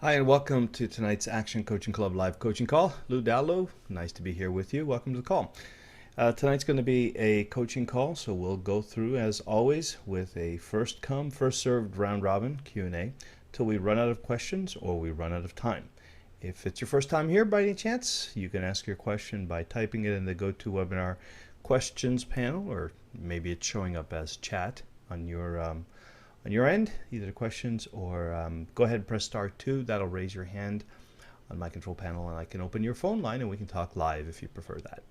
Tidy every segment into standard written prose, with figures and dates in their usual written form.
Hi, and welcome to tonight's Action Coaching Club live coaching call. Lou Dallo, nice to be here with you. Welcome to the call. Tonight's going to be a coaching call, so we'll go through, as always, with a first come, first served round robin Q&A till we run out of questions or we run out of time. If it's your first time here by any chance, you can ask your question by typing it in the GoToWebinar questions panel, or maybe it's showing up as chat on your end, either the questions or go ahead and press star 2. That'll raise your hand on my control panel, and I can open your phone line and we can talk live if you prefer that.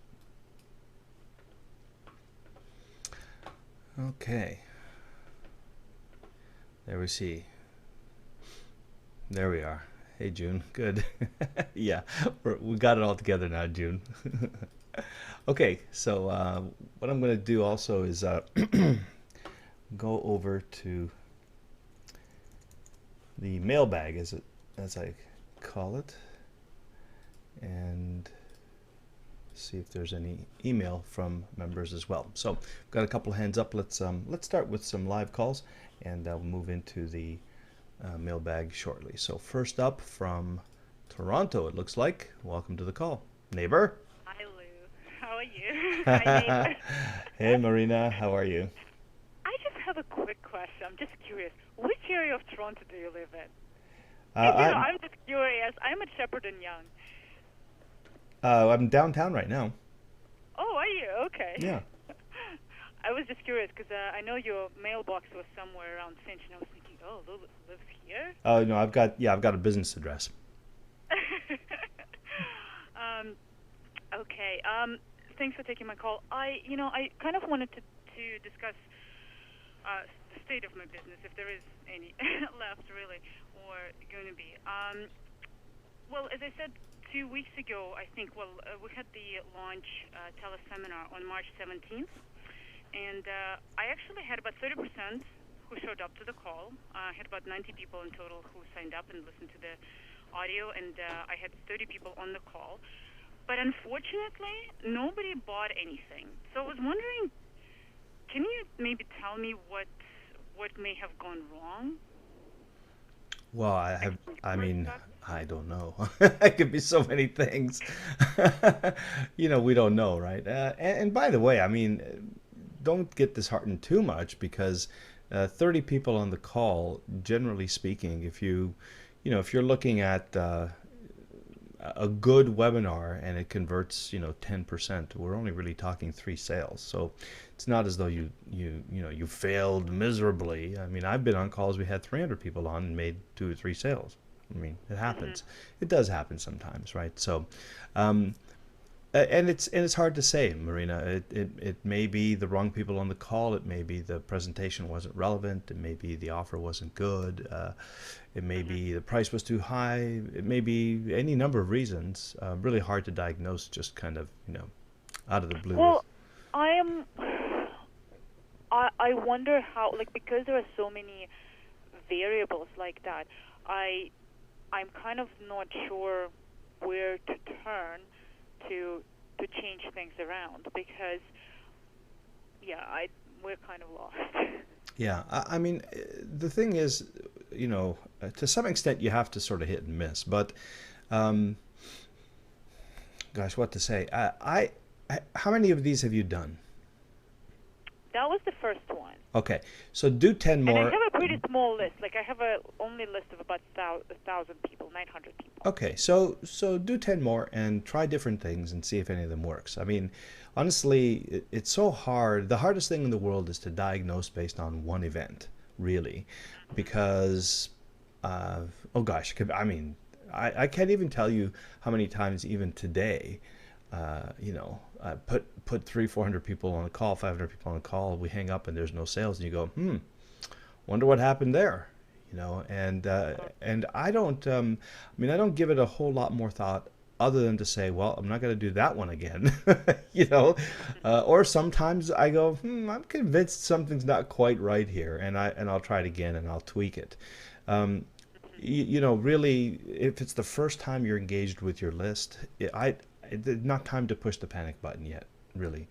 Okay. There we see. There we are. Hey, June. Good. Yeah, we got it all together now, June. Okay, so what I'm going to do also is go over to the mailbag, as I call it, and see if there's any email from members as well. So we've got a couple of hands up. Let's start with some live calls, and I'll move into the mailbag shortly. So first up from Toronto, it looks like. Welcome to the call, neighbor. Hi, Lou. How are you? Hi, neighbor. Hey, Marina, how are you? I just have a quick question. I'm just curious. Which area of Toronto do you live in? I'm I'm just curious. I'm at Shepherd and Young. I'm downtown right now. Oh, are you? Okay. Yeah. I was just curious because I know your mailbox was somewhere around Finch, and I was thinking, oh, Lou lives here? Oh no, I've got a business address. um, okay. Thanks for taking my call. I kind of wanted to discuss the state of my business, if there is any left, really, or going to be. Well, as I said 2 weeks ago, I think, we had the launch teleseminar on March 17th, and I actually had about 30% who showed up to the call. I had about 90 people in total who signed up and listened to the audio, and I had 30 people on the call. But unfortunately, nobody bought anything. So I was wondering, can you maybe tell me what may have gone wrong? Well, Like I or mean, stuff? I don't know. It could be so many things. We don't know, right? And by the way, I mean, don't get disheartened too much because 30 people on the call, generally speaking, if you're looking at a good webinar and it converts 10%, we're only really talking 3 sales. So it's not as though you failed miserably. I mean, I've been on calls we had 300 people on and made 2 or 3 sales. I mean, it Mhm. happens. It does happen sometimes, right? So um, and it's hard to say, Marina. It may be the wrong people on the call. It may be the presentation wasn't relevant. It may be the offer wasn't good. It may Mhm. be the price was too high. It may be any number of reasons. Really hard to diagnose, just kind of out of the blue. Well, I am. I wonder how, like, because there are so many variables like that. I I'm kind of not sure where to turn to change things around because yeah, I we're kind of lost. Yeah, I mean, the thing is, to some extent, you have to sort of hit and miss. But um, gosh, what to say? How many of these have you done? That was the first one. Okay, so do 10 And I more. have a pretty small list. Like I have a only list of about 1,000 people, 900 people. Okay, so do 10 more and try different things and see if any of them works. I mean, honestly, it's so hard. The hardest thing in the world is to diagnose based on one event, really, Mhm. because oh gosh, I mean, I can't even tell you how many times even today, I put 300, 400 people on a call, 500 people on a call, we hang up and there's no sales, and you go, wonder what happened there, and I don't I mean, I don't give it a whole lot more thought other than to say, well, I'm not going to do that one again. you know or sometimes I go, I'm convinced something's not quite right here, and I'll try it again and I'll tweak it. Really, if it's the first time you're engaged with your list, it's not time to push the panic button yet, really.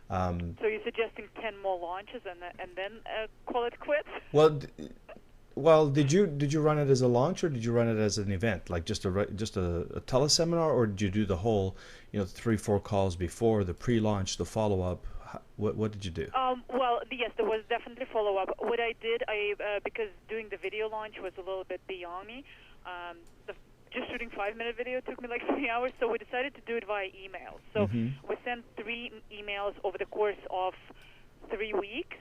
um, So you're suggesting 10 more launches and then call it quits? well, Well, did you run it as a launch or did you run it as an event, like just a teleseminar, or did you do the whole, 3-4 calls before the pre-launch, the follow-up? What did you do? Well, yes, there was definitely follow-up. What I did, because doing the video launch was a little bit beyond me. Um, the, just shooting 5-minute video took me like 3 hours, so we decided to do it via email. So Mm-hmm. we sent 3 emails over the course of 3 weeks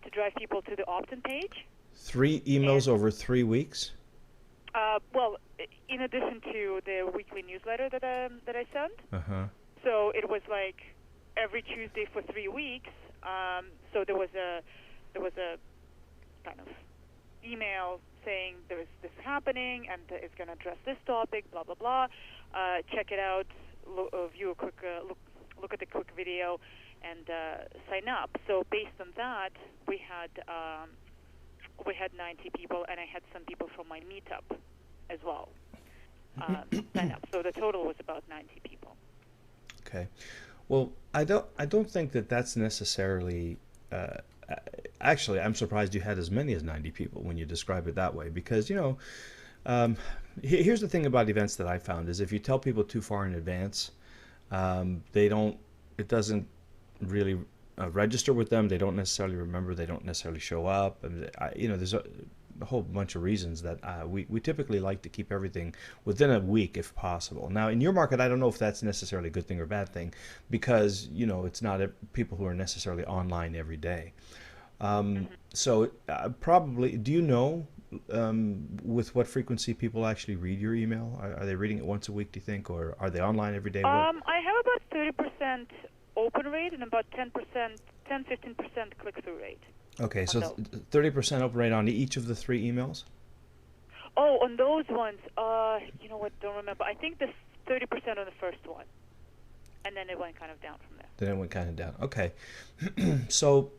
to drive people to the opt-in page. Three And emails over 3 weeks? well, in addition to the weekly newsletter that I sent, Uh-huh. so it was like every Tuesday for 3 weeks. So there was a kind of email saying there is this happening and it's going to address this topic, blah blah blah. Check it out. View a quick look at the quick video, and sign up. So based on that, we had 90 people, and I had some people from my meetup as well sign up. So the total was about 90 people. Okay. Well, I don't think that that's necessarily. Uh, Actually, I'm surprised you had as many as 90 people when you describe it that way, because um, here's the thing about events that I found is if you tell people too far in advance, they don't. It doesn't really register with them. They don't necessarily remember. They don't necessarily show up, and there's a whole bunch of reasons that we typically like to keep everything within a week if possible. Now, in your market, I don't know if that's necessarily a good thing or bad thing, because it's not people who are necessarily online every day. So probably, do you know with what frequency people actually read your email? Are they reading it once a week, do you think, or are they online every day? What? I have about 30% open rate and about 10-15% click-through rate Okay, on so those. 30% open rate on each of the 3 emails? Oh, on those ones, you know what? Don't remember. I think the 30% on the first one, and then it went kind of down from there. Then it went kind of down. Okay. So,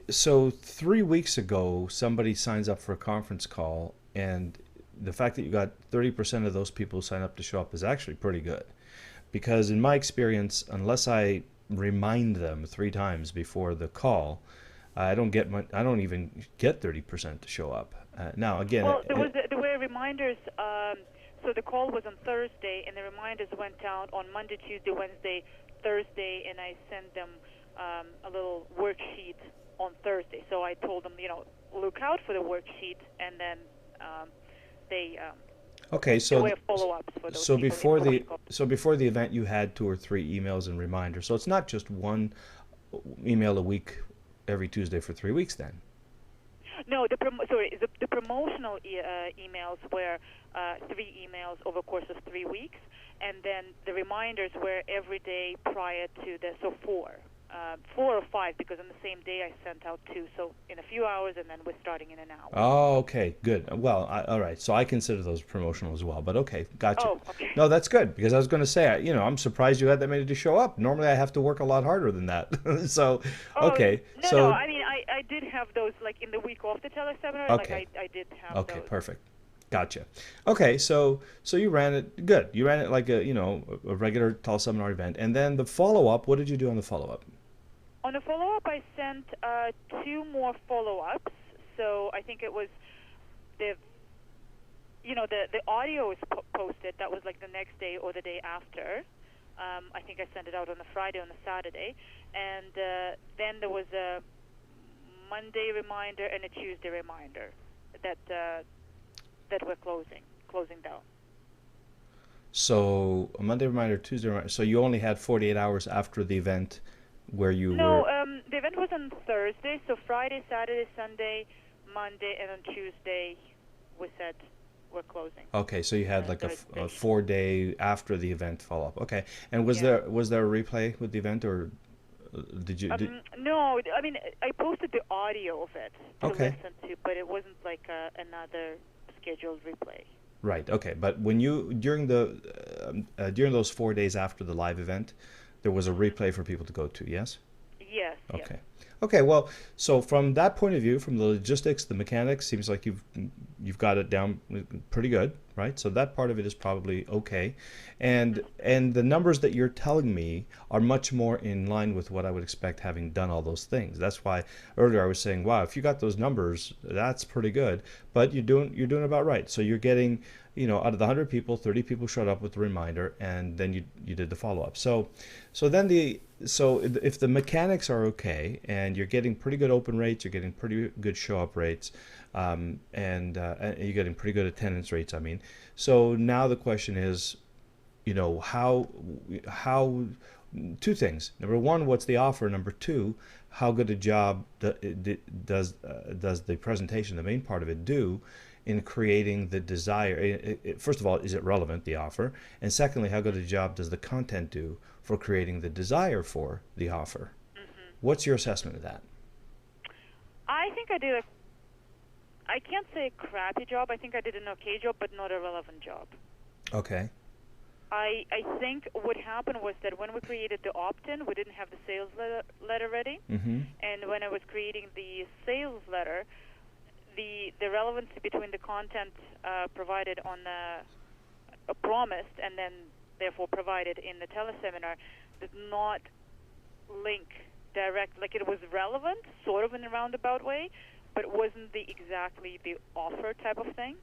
so 3 weeks ago, somebody signs up for a conference call, and the fact that you got 30% of those people who sign up to show up is actually pretty good. Because in my experience, unless I remind them 3 times before the call, I don't even get 30% to show up. Now, again, Well, there were reminders. So the call was on Thursday, and the reminders went out on Monday, Tuesday, Wednesday, Thursday, and I sent them a little worksheet on Thursday. So I told them, look out for the worksheet, and then they okay, there so were follow-ups for those so people in before coaching the calls. so before the event, you had 2 or 3 emails and reminders. So it's not just one email a week every Tuesday for 3 weeks then. No, the promotional emails were 3 emails over a course of 3 weeks, and then the reminders were every day prior to so 4 or 5, because on the same day I sent out 2, so in a few hours, and then we're starting in an hour. Oh, okay, good. Well, all right. So I consider those promotional as well. But okay, gotcha. Oh, okay. No, that's good because I was going to say, I'm surprised you had that many to show up. Normally, I have to work a lot harder than that. So, Oh, okay, no. so I mean, I did have those like in the week of the teleseminar. Like okay, I did have okay, those. perfect. Gotcha. Okay, so you ran it good. You ran it like a regular teleseminar event, and then the follow up. What did you do on the follow up? On the follow-up, I sent 2 more follow-ups. So I think it was the the audio is posted. That was like the next day or the day after. I think I sent it out on the Friday, on the Saturday, and then there was a Monday reminder and a Tuesday reminder that that we're closing down. So a Monday reminder, Tuesday reminder. So you only had 48 hours after the event where you No, were. the event was on Thursday, so Friday, Saturday, Sunday, Monday, and on Tuesday we said we're closing. Okay, so you had like a Thursday. 4 day after the event follow up. Okay, and was Yeah. there a replay with the event, or did you did? No, I mean I posted the audio of it to Okay, listen to, but it wasn't like another scheduled replay. right. Okay, but when you during those 4 days after the live event, there was a replay for people to go to. Yes. Yes, yes. Okay. Okay. Well, so from that point of view, from the logistics, the mechanics, seems like you've got it down pretty good. right? So that part of it is probably okay, and the numbers that you're telling me are much more in line with what I would expect having done all those things. That's why earlier I was saying, wow, if you got those numbers, that's pretty good. But you're doing about right. So you're getting, out of the 100 people, 30 people showed up with the reminder, and then you did the follow up. So if the mechanics are okay and you're getting pretty good open rates, you're getting pretty good show up rates, and you're getting pretty good attendance rates. I mean, so now the question is, how two things. Number one, what's the offer? Number two, how good a job does the presentation, the main part of it, do in creating the desire? First of all, is it relevant, the offer? And secondly, how good a job does the content do for creating the desire for the offer? Hmm. What's your assessment of that? I think I did I can't say a crappy job. I think I did an okay job, but not a relevant job. Okay. I think what happened was that when we created the opt-in, we didn't have the sales letter ready. Mm-hmm. And when I was creating the sales letter, the relevancy between the content provided on the promised and then therefore provided in the teleseminar did not link direct. Like, it was relevant, sort of in a roundabout way, but it wasn't exactly the offer type of thing.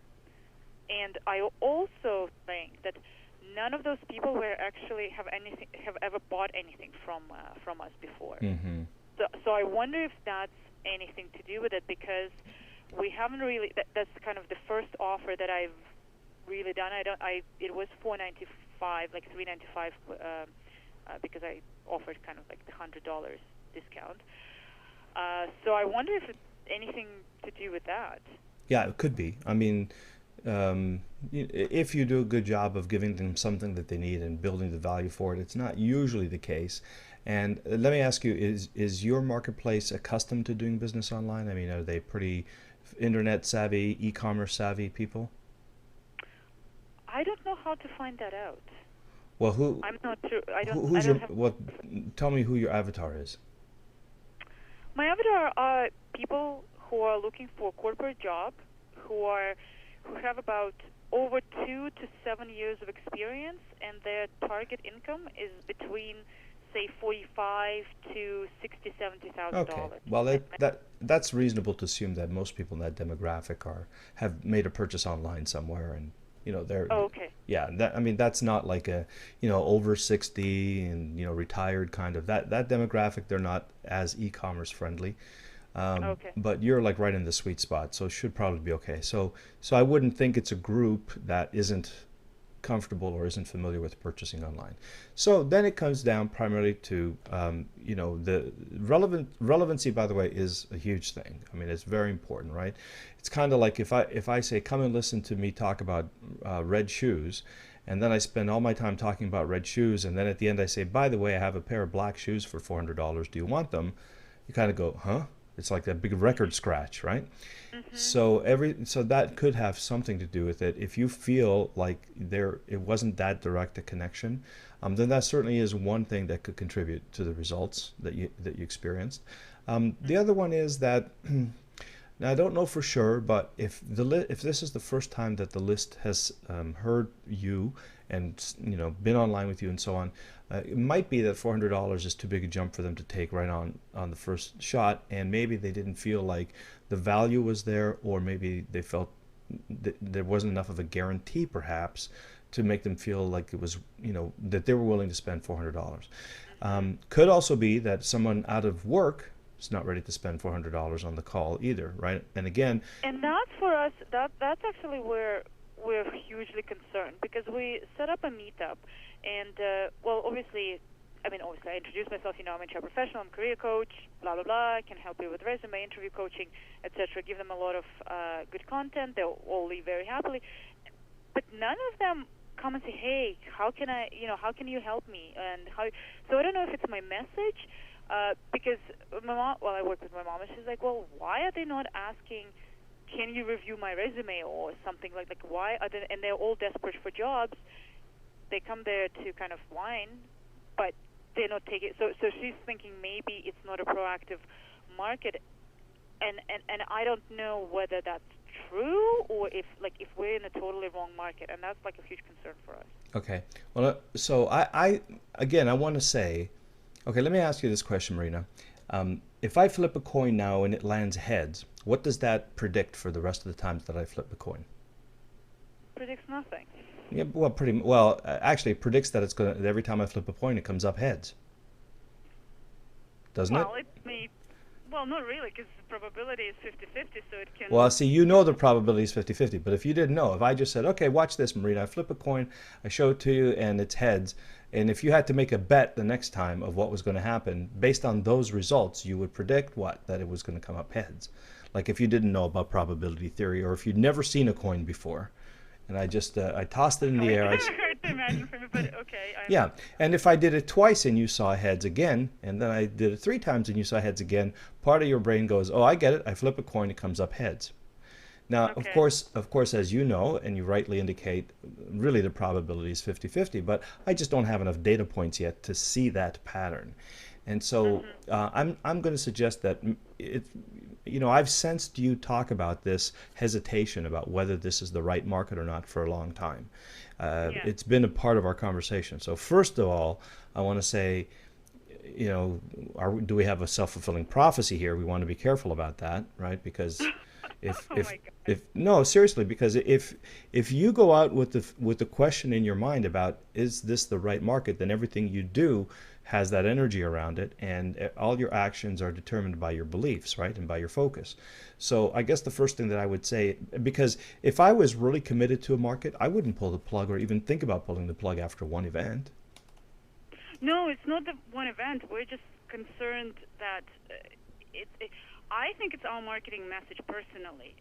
And I also think that none of those people were actually have ever bought anything from us before. Mm-hmm. So I wonder if that's anything to do with it, because we haven't really. That's kind of the first offer that I've really done. It was $4.95, like $3.95, because I offered kind of like the $100 discount. So I wonder if it's anything to do with that. Yeah, it could be. I mean, if you do a good job of giving them something that they need and building the value for it, it's not usually the case. And let me ask you, is your marketplace accustomed to doing business online? I mean, are they pretty internet savvy, e-commerce savvy people? I don't know how to find that out. Well, I'm not sure. I don't. who's I your don't have. what? Tell me who your avatar is. My avatar are people who are looking for a corporate job, who have about over 2 to 7 years of experience, and their target income is between, say, $45 to $70,000. Okay. Well, that's reasonable to assume that most people in that demographic have made a purchase online somewhere, and they're Oh, okay. yeah. I mean, that's not like a over 60 and retired kind of that demographic. They're not as e-commerce friendly. Okay. But you're like right in the sweet spot, so it should probably be okay. So I wouldn't think it's a group that isn't comfortable or isn't familiar with purchasing online. So then it comes down primarily to the relevancy. By the way, is a huge thing. I mean, it's very important, right? It's kind of like if I say, come and listen to me talk about red shoes, and then I spend all my time talking about red shoes, and then at the end I say, by the way, I have a pair of black shoes for $400. Do you want them? You kind of go, huh? It's like that big record scratch, right? Mm-hmm. So that could have something to do with it. If you feel like it wasn't that direct a connection, then that certainly is one thing that could contribute to the results that you experienced. The other one is that now I don't know for sure, but if this is the first time that the list has heard you and been online with you and so on, it might be that $400 is too big a jump for them to take right on the first shot, and maybe they didn't feel like the value was there, or maybe they felt there wasn't enough of a guarantee perhaps to make them feel like it was that they were willing to spend $400. Could also be that someone out of work is not ready to spend $400 on the call either, right? And again, And that for us, that's actually where we're hugely concerned, because we set up a meetup, and obviously I introduce myself. I'm a HR professional, I'm a career coach, blah blah blah. I can help you with resume, interview coaching, etc. Give them a lot of good content. They'll all leave very happily, but none of them come and say, "Hey, how can you help me?" And how? So I don't know if it's my message, because my mom. Well, I work with my mom, and she's like, "Well, why are they not asking? Can you review my resume or something like why are they?" And they're all desperate for jobs. They come there to kind of whine, but they're not taking it. So she's thinking maybe it's not a proactive market, and I don't know whether that's true, or if we're in a totally wrong market, and that's like a huge concern for us. Okay. Well, so I want to say, okay, let me ask you this question, Marina. If I flip a coin now and it lands heads, what does that predict for the rest of the times that I flip the coin? Predicts nothing. Yeah, well, pretty well. Actually, it predicts that it's going to every time I flip a coin, it comes up heads, doesn't it? Well, it may. Well, not really, because the probability is 50-50, so it can. Well, see, you know the probability is 50-50, but if you didn't know, if I just said, okay, watch this, Marina, I flip a coin, I show it to you, and it's heads, and if you had to make a bet the next time of what was going to happen, based on those results, you would predict what? That it was going to come up heads. Like if you didn't know about probability theory, or if you'd never seen a coin before, and I tossed it in the air. Hard to imagine for me, but okay. Yeah, and if I did it twice and you saw heads again, and then I did it 3 times and you saw heads again, part of your brain goes, oh, I get it. I flip a coin, it comes up heads. Now, Okay. of course, as you know, and you rightly indicate, really the probability is 50-50, but I just don't have enough data points yet to see that pattern. And so I'm going to suggest that I've sensed you talk about this hesitation about whether this is the right market or not for a long time. Yeah. It's been a part of our conversation. So first of all, I want to say, do we have a self-fulfilling prophecy here? We want to be careful about that, right? Because no, seriously, because if you go out with the question in your mind about is this the right market, then everything you do has that energy around it, and all your actions are determined by your beliefs, right, and by your focus. So I guess the first thing that I would say, because if I was really committed to a market, I wouldn't pull the plug or even think about pulling the plug after one event. No, it's not the one event. We're just concerned that I think it's our marketing message personally,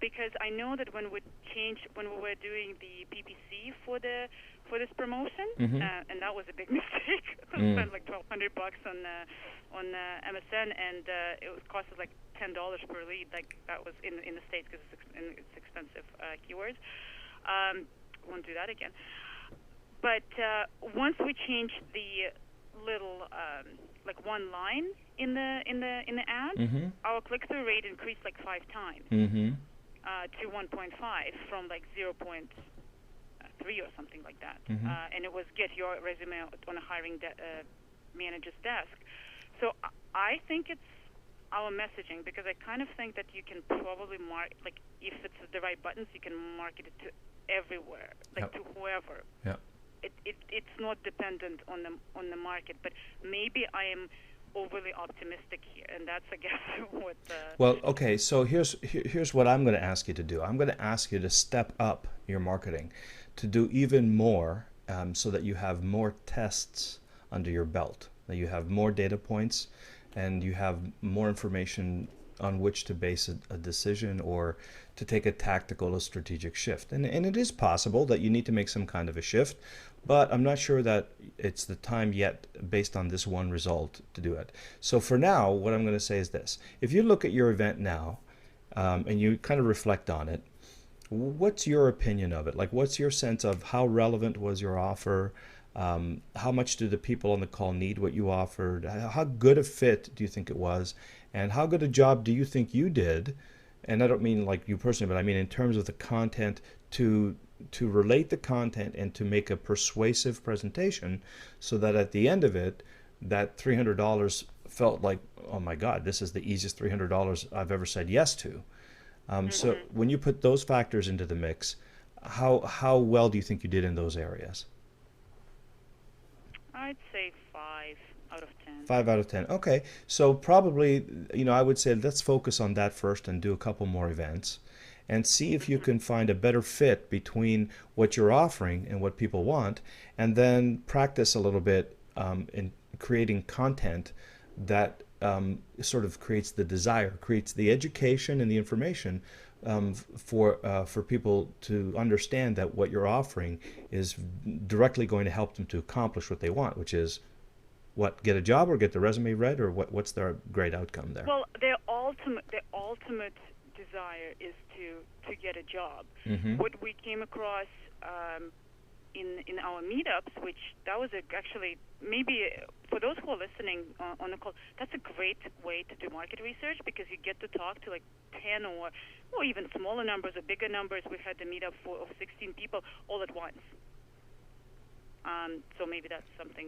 because I know that when we were doing the PPC for this promotion, and that was a big mistake. I spent like $1,200 on MSN, and it was cost us like $10 per lead. Like that was in the States because it's expensive keywords. Won't do that again. But once we changed the little like one line in the ad, our click-through rate increased like 5 times to 1.5 from like 0.3 or something like that. And it was get your resume on a hiring manager's desk. So I think it's our messaging, because I kind of think that you can probably like if it's the right buttons, you can market it to everywhere, like to whoever. Yeah. It's not dependent on the market, but maybe I am overly optimistic here, and that's, I guess, what. Well, okay. So here's what I'm going to ask you to do. I'm going to ask you to step up your marketing, to do even more, so that you have more tests under your belt, that you have more data points, and you have more information on which to base a decision or to take a tactical or strategic shift. And it is possible that you need to make some kind of a shift, but I'm not sure that it's the time yet based on this one result to do it. So for now, what I'm going to say is this. If you look at your event now and you kind of reflect on it, what's your opinion of it? Like, what's your sense of how relevant was your offer? How much do the people on the call need what you offered? How good a fit do you think it was? And how good a job do you think you did? And I don't mean like you personally, but I mean in terms of the content, to relate the content and to make a persuasive presentation so that at the end of it, that $300 felt like, oh my God, this is the easiest $300 I've ever said yes to. So when you put those factors into the mix, how well do you think you did in those areas? I'd say 5 out of 10. 5 out of 10. Okay. So probably, I would say let's focus on that first and do a couple more events and see if you can find a better fit between what you're offering and what people want, and then practice a little bit in creating content that sort of creates the desire, creates the education and the information for people to understand that what you're offering is directly going to help them to accomplish what they want, which is get a job or get the resume read, or what's their great outcome there? Well, their ultimate desire is to get a job. What we came across in our meetups, which that was actually maybe for those who are listening on the call, that's a great way to do market research because you get to talk to like 10 or even smaller numbers or bigger numbers. We've had the meetup of 16 people all at once. So maybe that's something.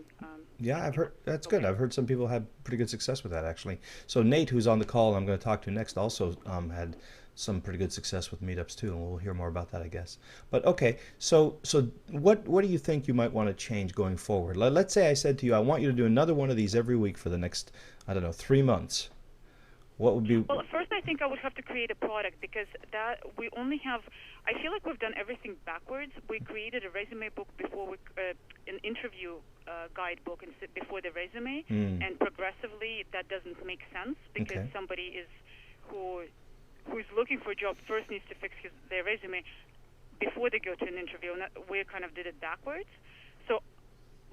Yeah, I've heard that's good. I've heard some people had pretty good success with that actually. So Nate, who's on the call, I'm going to talk to next, also had some pretty good success with meetups too, and we'll hear more about that, I guess. But okay, so what do you think you might want to change going forward? Let's say I said to you, I want you to do another one of these every week for the next, I don't know, 3 months. What would be? Well, first I think I would have to create a product because that we only have. I feel like we've done everything backwards. We created a resume book before an interview guidebook before the resume, and progressively that doesn't make sense because somebody who's looking for a job first needs to fix their resume before they go to an interview, and we kind of did it backwards. So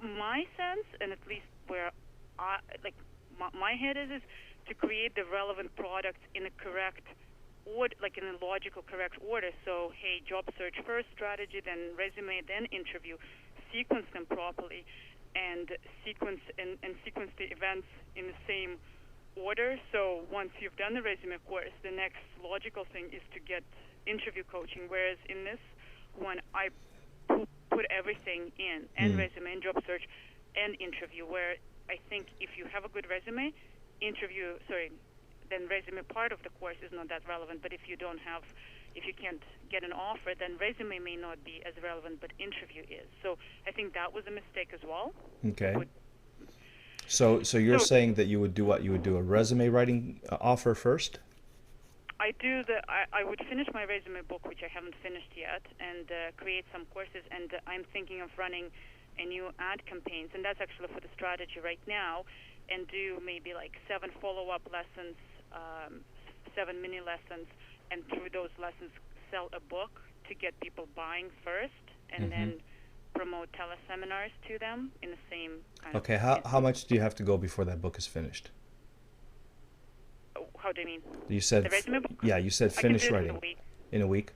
my sense, and at least where my head is to create the relevant product in a correct order, like in a logical correct order. So hey, job search first, strategy, then resume, then interview. Sequence them properly, and sequence the events in the same order. So once you've done the resume course, the next logical thing is to get interview coaching. Whereas in this one, I put everything in, and resume, and job search, and interview. Where I think if you have a good resume, then resume part of the course is not that relevant. But if you can't get an offer, then resume may not be as relevant, but interview is. So I think that was a mistake as well. Okay. So you're saying that you would do what? You would do a resume writing offer first? I would finish my resume book, which I haven't finished yet, and create some courses. And I'm thinking of running a new ad campaigns, and that's actually for the strategy right now, and do maybe like 7 follow-up lessons, 7 mini lessons, and through those lessons sell a book to get people buying first, and then promote teleseminars to them in the same kind of. Okay, how much do you have to go before that book is finished? How do you mean? You said the resume book? Yeah, you said finish writing. In a week. In a week?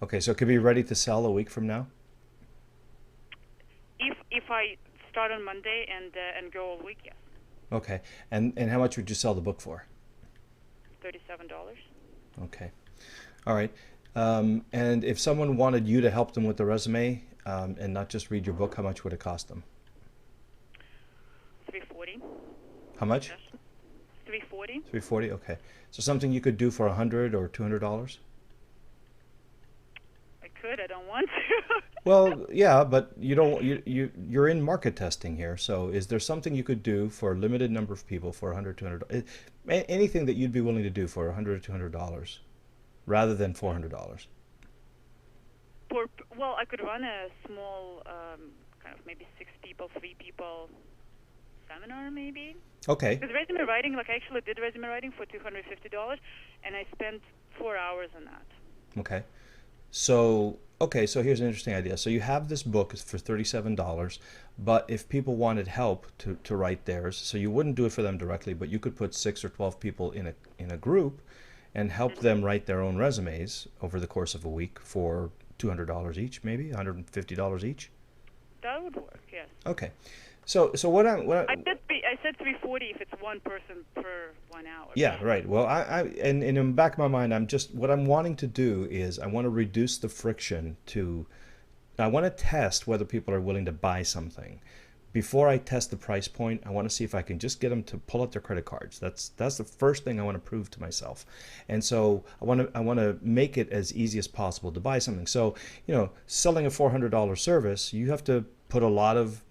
Okay, so it could be ready to sell a week from now? If I start on Monday and go all week, yes. Okay, and how much would you sell the book for? $37. Okay, all right. And if someone wanted you to help them with the resume and not just read your book, how much would it cost them? $340. How much? Yes. $340. $340. Okay. So something you could do for $100 or $200? I could. I don't want to. Well, yeah, but you don't. You're in market testing here. So is there something you could do for a limited number of people for $100, $200? Anything that you'd be willing to do for $100 or $200, rather than $400? Well, I could run a small, kind of maybe 6 people, 3 people seminar, maybe. Okay. Because resume writing, like I actually did resume writing for $250, and I spent 4 hours on that. Okay. So here's an interesting idea. So you have this book for $37, but if people wanted help to write theirs, so you wouldn't do it for them directly, but you could put 6 or 12 people in a group and help them write their own resumes over the course of a week for $200 each, maybe $150 each. That would work, yes. Okay. So what I said $340 if it's one person per 1 hour. Yeah, right. Well, and in the back of my mind, what I'm wanting to do is I want to reduce the friction I want to test whether people are willing to buy something. Before I test the price point, I want to see if I can just get them to pull out their credit cards. That's the first thing I want to prove to myself. And so I want to make it as easy as possible to buy something. So, selling a $400 service, you have to put a lot of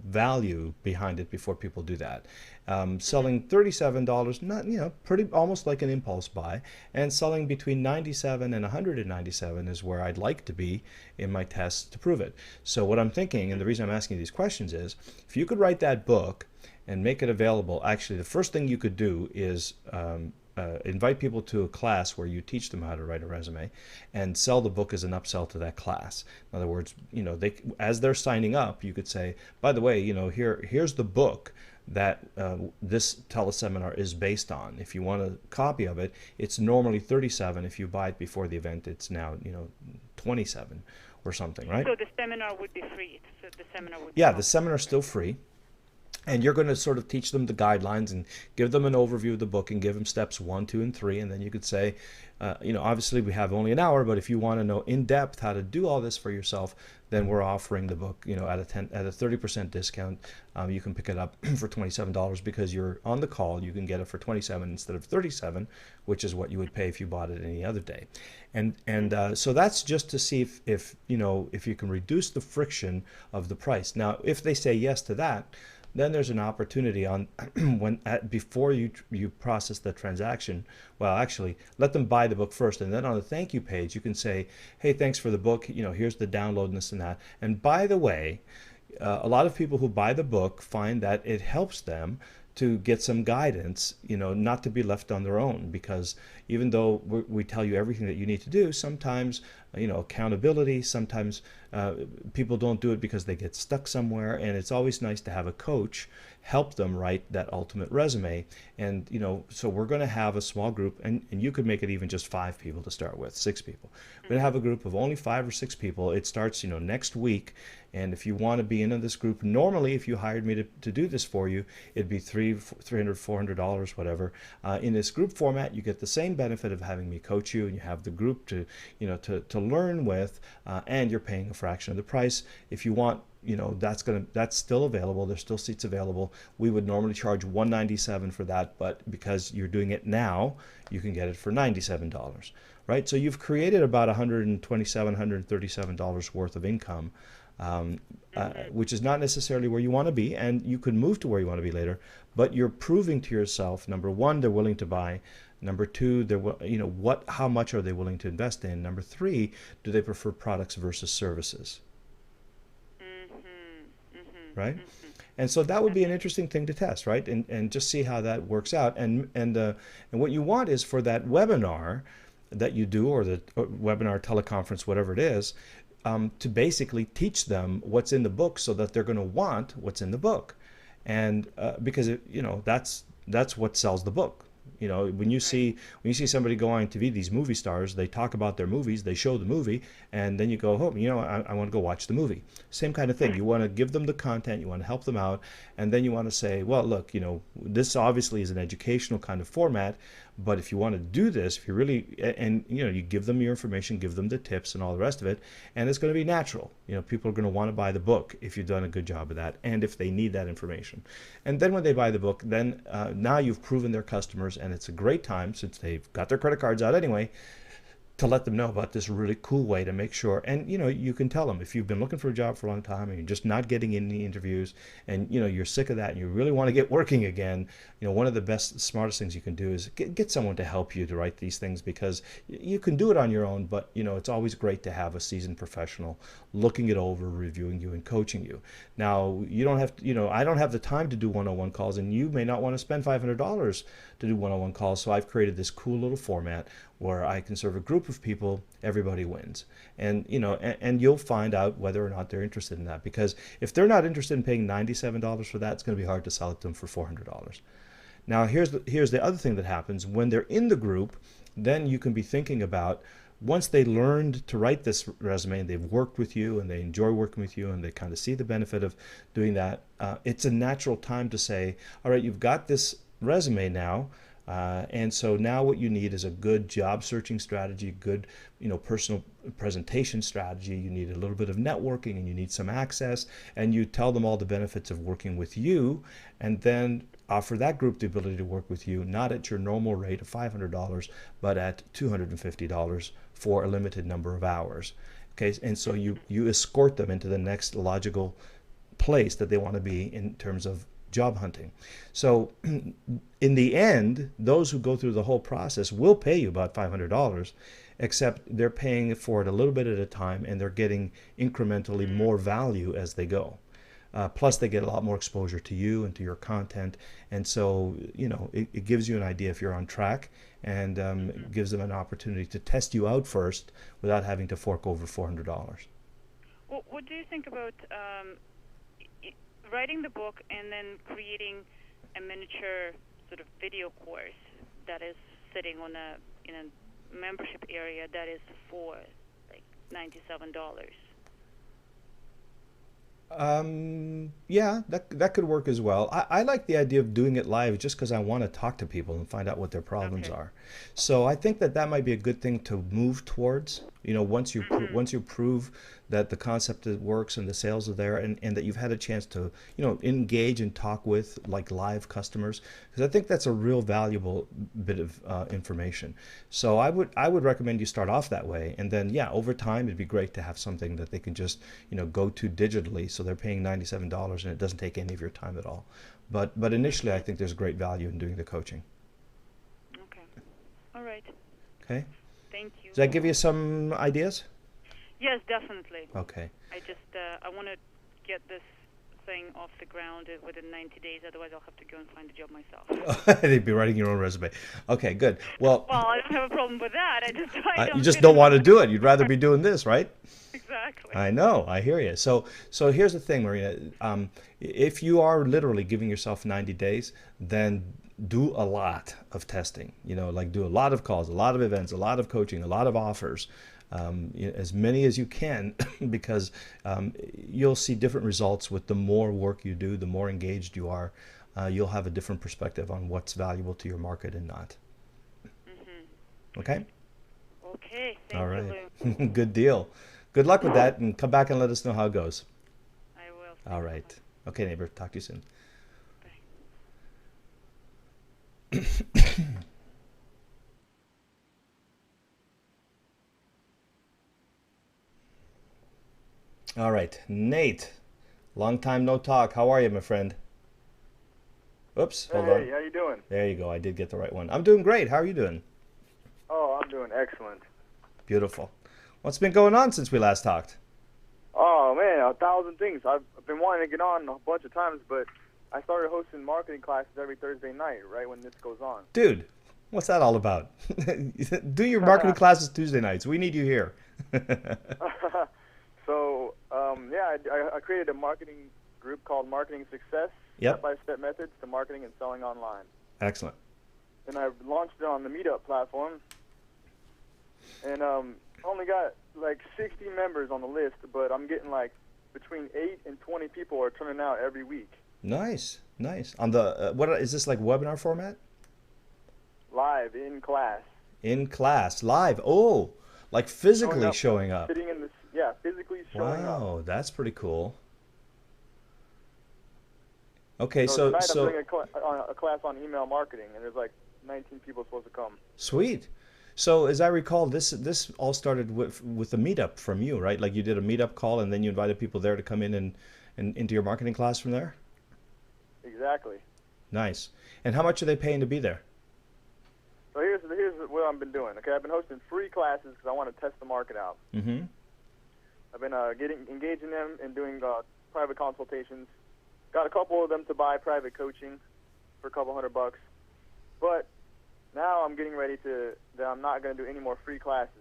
value behind it before people do that. Selling $37, not pretty almost like an impulse buy, and selling between $97 and $197 is where I'd like to be in my tests to prove it. So what I'm thinking, and the reason I'm asking these questions is, if you could write that book and make it available, actually the first thing you could do is invite people to a class where you teach them how to write a resume, and sell the book as an upsell to that class. In other words, as they're signing up, you could say, by the way, here's the book that this teleseminar is based on. If you want a copy of it, it's normally $37. If you buy it before the event, it's now $27 or something, right? So the seminar would be free. So the seminar would Yeah, be the seminar's still free. And you're going to sort of teach them the guidelines and give them an overview of the book and give them steps 1, 2, and 3. And then you could say, obviously we have only an hour, but if you want to know in depth how to do all this for yourself, then we're offering the book, at a 30% discount. You can pick it up for $27 because you're on the call. You can get it for $27 instead of $37, which is what you would pay if you bought it any other day. And so that's just to see if you can reduce the friction of the price. Now, if they say yes to that, then there's an opportunity on before you process the transaction. Well, actually, let them buy the book first, and then on the thank you page, you can say, "Hey, thanks for the book. Here's the download and this and that." And by the way, a lot of people who buy the book find that it helps them to get some guidance, not to be left on their own, because even though we tell you everything that you need to do, sometimes, accountability, sometimes people don't do it because they get stuck somewhere, and it's always nice to have a coach help them write that ultimate resume. And, so we're going to have a small group, and you could make it even just 5 people to start with, 6 people. We're going to have a group of only 5 or 6 people. It starts, next week. And if you want to be in this group, normally if you hired me to do this for you, it'd be $300, $400, whatever. In this group format, you get the same benefit of having me coach you, and you have the group to learn with, and you're paying a fraction of the price. If you want, that's still available. There's still seats available. We would normally charge $197 for that, but because you're doing it now, you can get it for $97, right? So you've created about $127, $137 worth of income. Which is not necessarily where you want to be, and you could move to where you want to be later, but you're proving to yourself, number one, they're willing to buy. Number two, how much are they willing to invest in? Number three, do they prefer products versus services? Right? And so that would be an interesting thing to test, right? And just see how that works out. And what you want is for that webinar that you do, or the webinar, teleconference, whatever it is, to basically teach them what's in the book, so that they're going to want what's in the book. And because that's what sells the book. When you see somebody go on TV, these movie stars, they talk about their movies, they show the movie, and then you go home, I want to go watch the movie. Same kind of thing. You want to give them the content, you want to help them out, and then you want to say, well, look, this obviously is an educational kind of format, but if you want to do this, if you really, and you give them your information, give them the tips and all the rest of it, and it's going to be natural. People are going to want to buy the book if you've done a good job of that, and if they need that information. And then when they buy the book, then now you've proven their customers, and it's a great time, since they've got their credit cards out anyway, to let them know about this really cool way to make sure. And you can tell them, if you've been looking for a job for a long time and you're just not getting any interviews, and you're sick of that and you really want to get working again, one of the best, smartest things you can do is get someone to help you to write these things, because you can do it on your own, but it's always great to have a seasoned professional looking it over, reviewing you, and coaching you. Now, you don't have to, I don't have the time to do one-on-one calls, and you may not want to spend $500 to do one-on-one calls. So I've created this cool little format where I can serve a group of people, everybody wins. And and you'll find out whether or not they're interested in that, because if they're not interested in paying $97 for that, it's going to be hard to sell it to them for $400. Now, here's the other thing that happens when they're in the group. Then you can be thinking about, once they learned to write this resume, and they've worked with you, and they enjoy working with you, and they kind of see the benefit of doing that, it's a natural time to say, all right, you've got this resume now, and so now what you need is a good job searching strategy, good personal presentation strategy. You need a little bit of networking, and you need some access, and you tell them all the benefits of working with you, and then offer that group the ability to work with you, not at your normal rate of $500, but at $250 for a limited number of hours. Okay, and so you escort them into the next logical place that they want to be in terms of job hunting. So in the end, those who go through the whole process will pay you about $500, except they're paying for it a little bit at a time, and they're getting incrementally more value as they go. Plus, they get a lot more exposure to you and to your content. And so, it gives you an idea if you're on track, and it gives them an opportunity to test you out first without having to fork over $400. Well, what do you think about writing the book and then creating a miniature sort of video course that is sitting in a membership area that is for like $97? Yeah, that could work as well. I like the idea of doing it live just because I want to talk to people and find out what their problems Okay. are. So I think that that might be a good thing to move towards. Mhm. Once you prove that the concept works and the sales are there, and that you've had a chance to engage and talk with like live customers, because I think that's a real valuable bit of information. So I would recommend you start off that way, and then yeah, over time it'd be great to have something that they can just go to digitally, so they're paying $97 and it doesn't take any of your time at all. But initially, I Mhm. think there's great value in doing the coaching. Okay. All right. Okay, Thank you. does that give you some ideas? Yes, definitely. Okay. I just I want to get this thing off the ground within 90 days. Otherwise, I'll have to go and find a job myself. They'd be writing your own resume. Okay, good. Well, Well, I don't have a problem with that. I just I you don't just fit don't in with want to do it. You'd rather be doing this, right? exactly. I know. I hear you. So here's the thing, Marina. If you are literally giving yourself 90 days, then do a lot of testing. Like do a lot of calls, a lot of events, a lot of coaching, a lot of offers, as many as you can, because you'll see different results with the more work you do, the more engaged you are. You'll have a different perspective on what's valuable to your market and not. Mhm. Okay? Okay. All Thank you, right. Lou. Good deal. Good luck with that, and come back and let us know how it goes. I will. All Thanks so much. right. Okay, neighbor. Talk to you soon. Bye. All right, Nate. Long time no talk. How are you, my friend? Oops, hold on. Hey, how you doing? There you go. I did get the right one. I'm doing great. How are you doing? Oh, I'm doing excellent. Beautiful. What's been going on since we last talked? Oh man, 1,000 things. I've been wanting to get on a bunch of times, but I started hosting marketing classes every Thursday night, right when this goes on. Dude, what's that all about? Do your marketing classes Tuesday nights. We need you here. So, yeah, I created a marketing group called Marketing Success, Yep. step-by-step methods to marketing and selling online. Excellent. And I launched it on the Meetup platform, and only got like 60 members on the list, but I'm getting like between 8 and 20 people are turning out every week. Nice. Nice. On the what is this, like webinar format? Live in class, In class, live. Oh, like showing physically up, showing up. sitting in this, yeah, physically showing up. Wow, that's pretty cool. Okay, So so tonight I'm doing so a class on email marketing, and there's like 19 people supposed to come. sweet. So as I recall, this all started with a meetup from you, right? Like you did a meetup call and then you invited people there to come in and into your marketing class from there? Exactly. Nice. And how much are they paying to be there? So here's what I've been doing. Okay, I've been hosting free classes because I want to test the market out. Mm-hmm. I've been engaging them and doing private consultations. Got a couple of them to buy private coaching for a couple $100. But now I'm getting ready that I'm not going to do any more free classes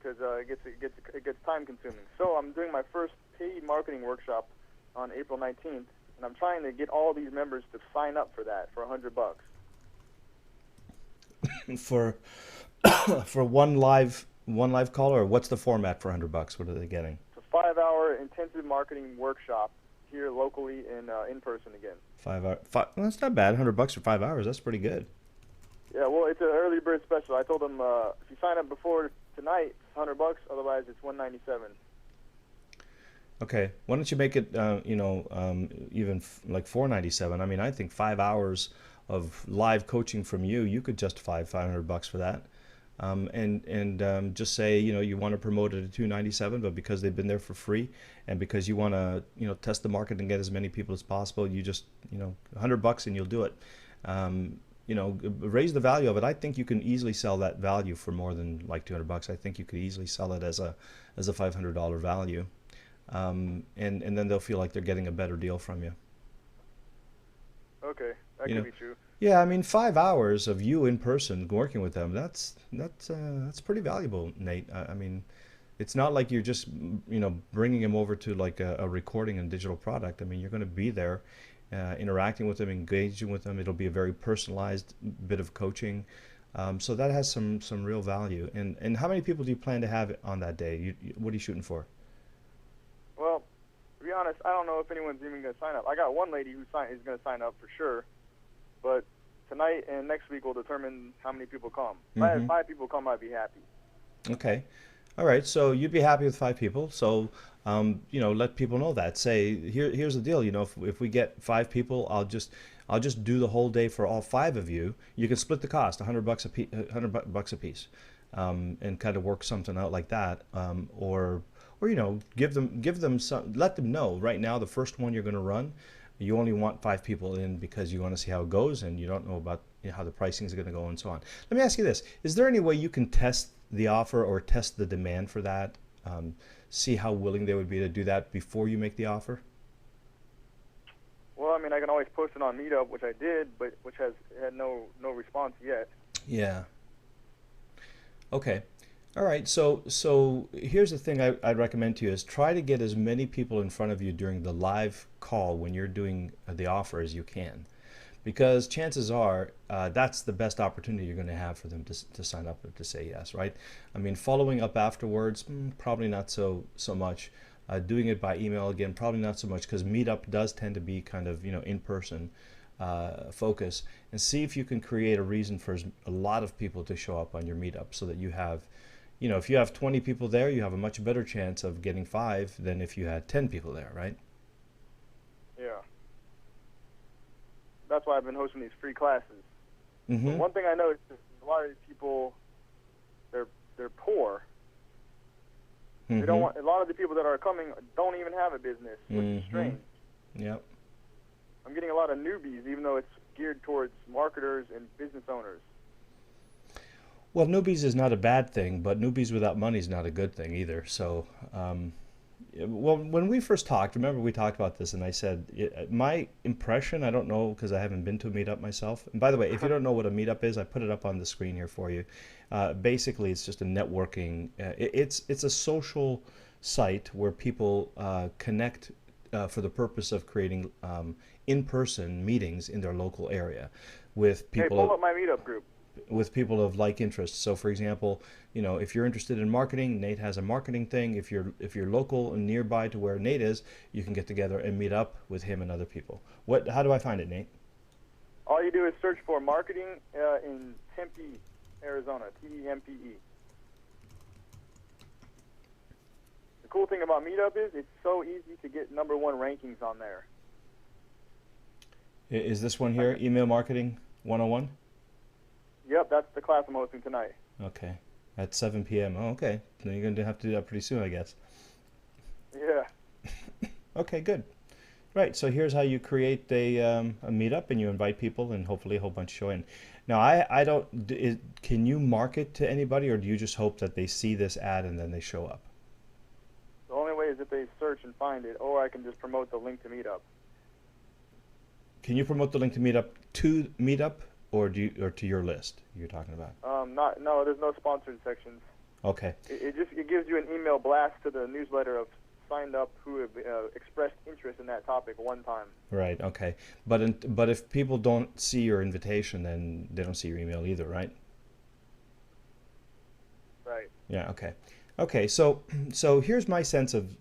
because it gets time consuming. So I'm doing my first paid marketing workshop on April 19th, and I'm trying to get all these members to sign up for that for $100. For for one live call, or what's the format for $100? What are they getting? It's a 5-hour intensive marketing workshop here locally and in person again. 5 hour. Well, that's not bad. $100 for 5 hours. That's pretty good. Yeah, well, it's an early bird special. I told them if you sign up before tonight, it's $100. Otherwise, it's $197. Okay, why don't you make it, even like 497? I mean, I think 5 hours of live coaching from you, you could justify $500 for that. And just say, you want to promote it at 297, but because they've been there for free, and because you want to, test the market and get as many people as possible, you just, $100 and you'll do it. Raise the value of it. I think you can easily sell that value for more than like $200. I think you could easily sell it as a $500 value. And then they'll feel like they're getting a better deal from you. Okay, that You could know, be true. yeah. I mean, 5 hours of you in person working with them. That's pretty valuable, Nate. I mean, it's not like you're just bringing them over to like a recording and digital product. I mean, you're going to be there, interacting with them, engaging with them. It'll be a very personalized bit of coaching. So that has some real value. And how many people do you plan to have on that day? What are you shooting for? Well, honest, I don't know if anyone's even going to sign up. I got one lady who is going to sign up for sure, but tonight and next week will determine how many people come. If I had 5 people come, I'd be happy. Okay. All right. So you'd be happy with 5 people. So, let people know that. Say, here's the deal. If we get 5 people, I'll just do the whole day for all 5 of you. You can split the cost, $100 a piece, $100 a piece, and kind of work something out like that. Or give them some, let them know right now the first one you're going to run, you only want 5 people in because you want to see how it goes and you don't know about how the pricing is going to go and so on. Let me ask you this: is there any way you can test the offer or test the demand for that? See how willing they would be to do that before you make the offer? Well, I mean, I can always post it on Meetup, which I did, but which has had no response yet. Yeah. Okay. All right. So here's the thing I'd recommend to you is try to get as many people in front of you during the live call when you're doing the offer as you can, because chances are that's the best opportunity you're going to have for them to sign up or to say yes, right? I mean, following up afterwards, probably not so much. Doing it by email, again, probably not so much, because Meetup does tend to be kind of in-person focus. And see if you can create a reason for a lot of people to show up on your Meetup, so that you have, if you have 20 people there, you have a much better chance of getting 5 than if you had 10 people there, right? Yeah. That's why I've been hosting these free classes. Mm-hmm. But one thing I noticed is a lot of these people, they're poor. Mm-hmm. They don't want. A lot of the people that are coming don't even have a business, which is Mm-hmm. strange. Yep. I'm getting a lot of newbies, even though it's geared towards marketers and business owners. Well, newbies is not a bad thing, but newbies without money is not a good thing either. So, well, when we first talked, remember we talked about this, and I said my impression, I don't know because I haven't been to a meetup myself. And by the way, if you don't know what a meetup is, I put it up on the screen here for you. Basically, it's just a networking. It's a social site where people connect for the purpose of creating in-person meetings in their local area with people. Hey, pull up my meetup group. With people of like interests. So, for example, if you're interested in marketing, Nate has a marketing thing. If you're local and nearby to where Nate is, you can get together and meet up with him and other people. How do I find it, Nate? All you do is search for marketing in Tempe, Arizona. TEMPE. The cool thing about Meetup is it's so easy to get #1 rankings on there. Is this one here, Email Marketing 101? Yep, that's the class I'm hosting tonight. Okay, at 7 p.m. Oh, okay. Then you're going to have to do that pretty soon, I guess. Yeah. Okay, good. Right, so here's how you create a meetup, and you invite people, and hopefully a whole bunch show in. Now, I don't. Can you market to anybody, or do you just hope that they see this ad and then they show up? The only way is if they search and find it, or I can just promote the link to Meetup. Can you promote the link to Meetup, or to your list you're talking about? No, there's no sponsored sections. Okay. It gives you an email blast to the newsletter of signed up who have expressed interest in that topic one time. Right. Okay. But if people don't see your invitation, then they don't see your email either, right? Right. Yeah. Okay. Okay. So here's my sense of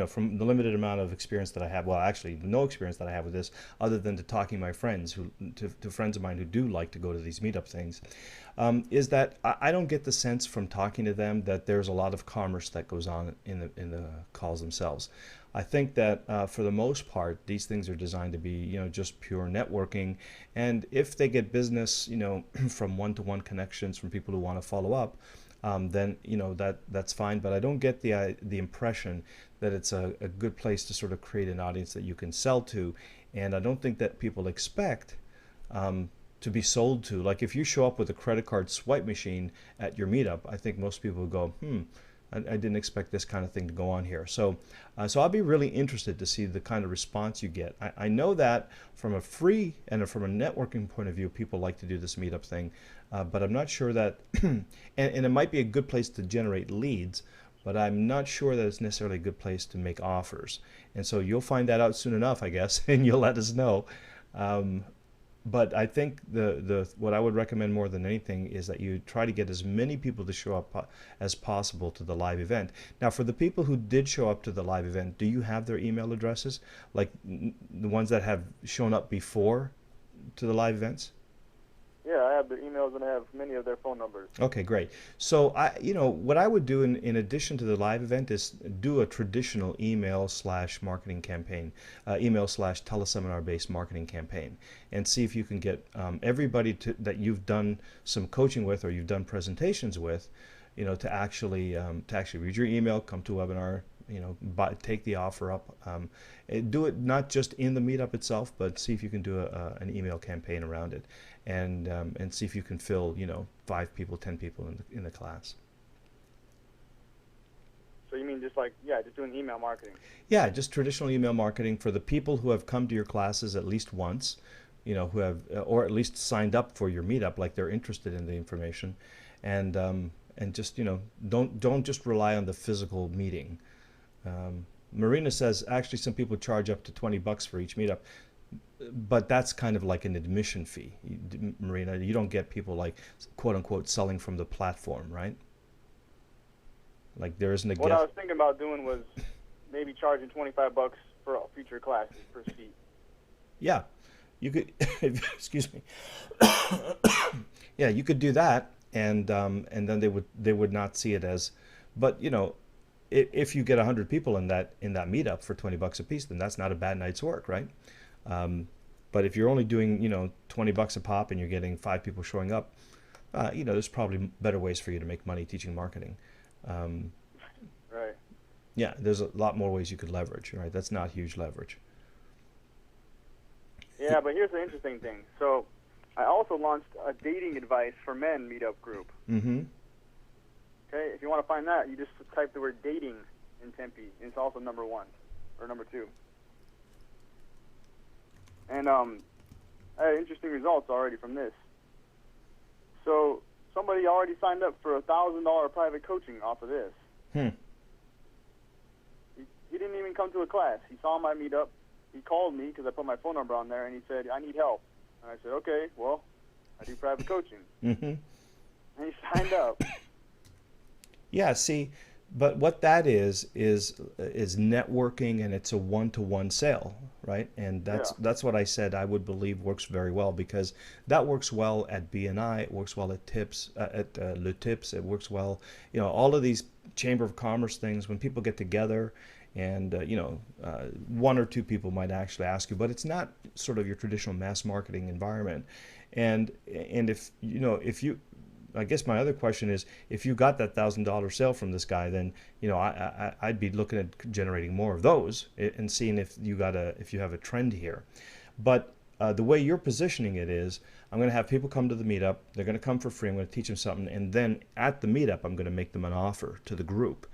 from the limited amount of experience that I have. Well, actually, no experience that I have with this, other than to talking to my friends to friends of mine who do like to go to these meetup things, is that I don't get the sense from talking to them that there's a lot of commerce that goes on in the calls themselves. I think that for the most part, these things are designed to be just pure networking, and if they get business from one-to-one connections from people who want to follow up, then that's fine. But I don't get the impression that it's a good place to sort of create an audience that you can sell to, and I don't think that people expect to be sold to. Like if you show up with a credit card swipe machine at your meetup, I think most people would go, I didn't expect this kind of thing to go on here. So I'll be really interested to see the kind of response you get. I know that from a free and from a networking point of view, people like to do this meetup thing, but I'm not sure that, and it might be a good place to generate leads, but I'm not sure that it's necessarily a good place to make offers. And so you'll find that out soon enough, I guess, and you'll let us know. but I think the what I would recommend more than anything is that you try to get as many people to show up as possible to the live event. Now, for the people who did show up to the live event, do you have their email addresses, like the ones that have shown up before to the live events? Yeah, I have their emails and I have many of their phone numbers. Okay, great. So what I would do in addition to the live event is do a traditional email slash marketing campaign, email slash teleseminar based marketing campaign, and see if you can get everybody that you've done some coaching with or you've done presentations with, to actually read your email, come to a webinar, take the offer up, and do it not just in the meetup itself, but see if you can do an email campaign around it, and see if you can fill 5 people, 10 people in the class. So you mean just doing email marketing? Yeah, just traditional email marketing for the people who have come to your classes at least once, who have or at least signed up for your meetup, like they're interested in the information, and just don't just rely on the physical meeting. Marina says actually some people charge up to $20 for each meetup, but that's kind of like an admission fee. Marina, you don't get people like quote unquote selling from the platform, right? Like there isn't a What I was thinking about doing was maybe charging $25 for future classes per seat. Yeah, you could. Excuse me. Yeah, you could do that, and then they would not see it as, but if you get 100 people in that meetup for $20 a piece, then that's not a bad night's work, right? But if you're only doing $20 a pop and you're getting 5 people showing up, there's probably better ways for you to make money teaching marketing. Right. Yeah, there's a lot more ways you could leverage, right? That's not huge leverage. Yeah, but here's the interesting thing. So I also launched a dating advice for men meetup group. Mm-hmm. Okay, if you want to find that, you just type the word dating in Tempe, and it's also number 1 or number 2. And I had interesting results already from this. So somebody already signed up for $1,000 private coaching off of this. He didn't even come to a class. He saw my meetup. He called me because I put my phone number on there, and he said, I need help. And I said, okay, well, I do private coaching. Mm-hmm. And he signed up. Yeah, see, but what that is networking, and it's a one-to-one sale, right? And that's what I said I would believe works very well, because that works well at BNI, it works well at Tips, at Le Tips, it works well, all of these Chamber of Commerce things, when people get together, and 1 or 2 people might actually ask you, but it's not sort of your traditional mass marketing environment. And if you, I guess my other question is, if you got that $1,000 sale from this guy, then I'd be looking at generating more of those and seeing if you have a trend here. But the way you're positioning it is, I'm going to have people come to the meetup. They're going to come for free. I'm going to teach them something, and then at the meetup, I'm going to make them an offer to the group.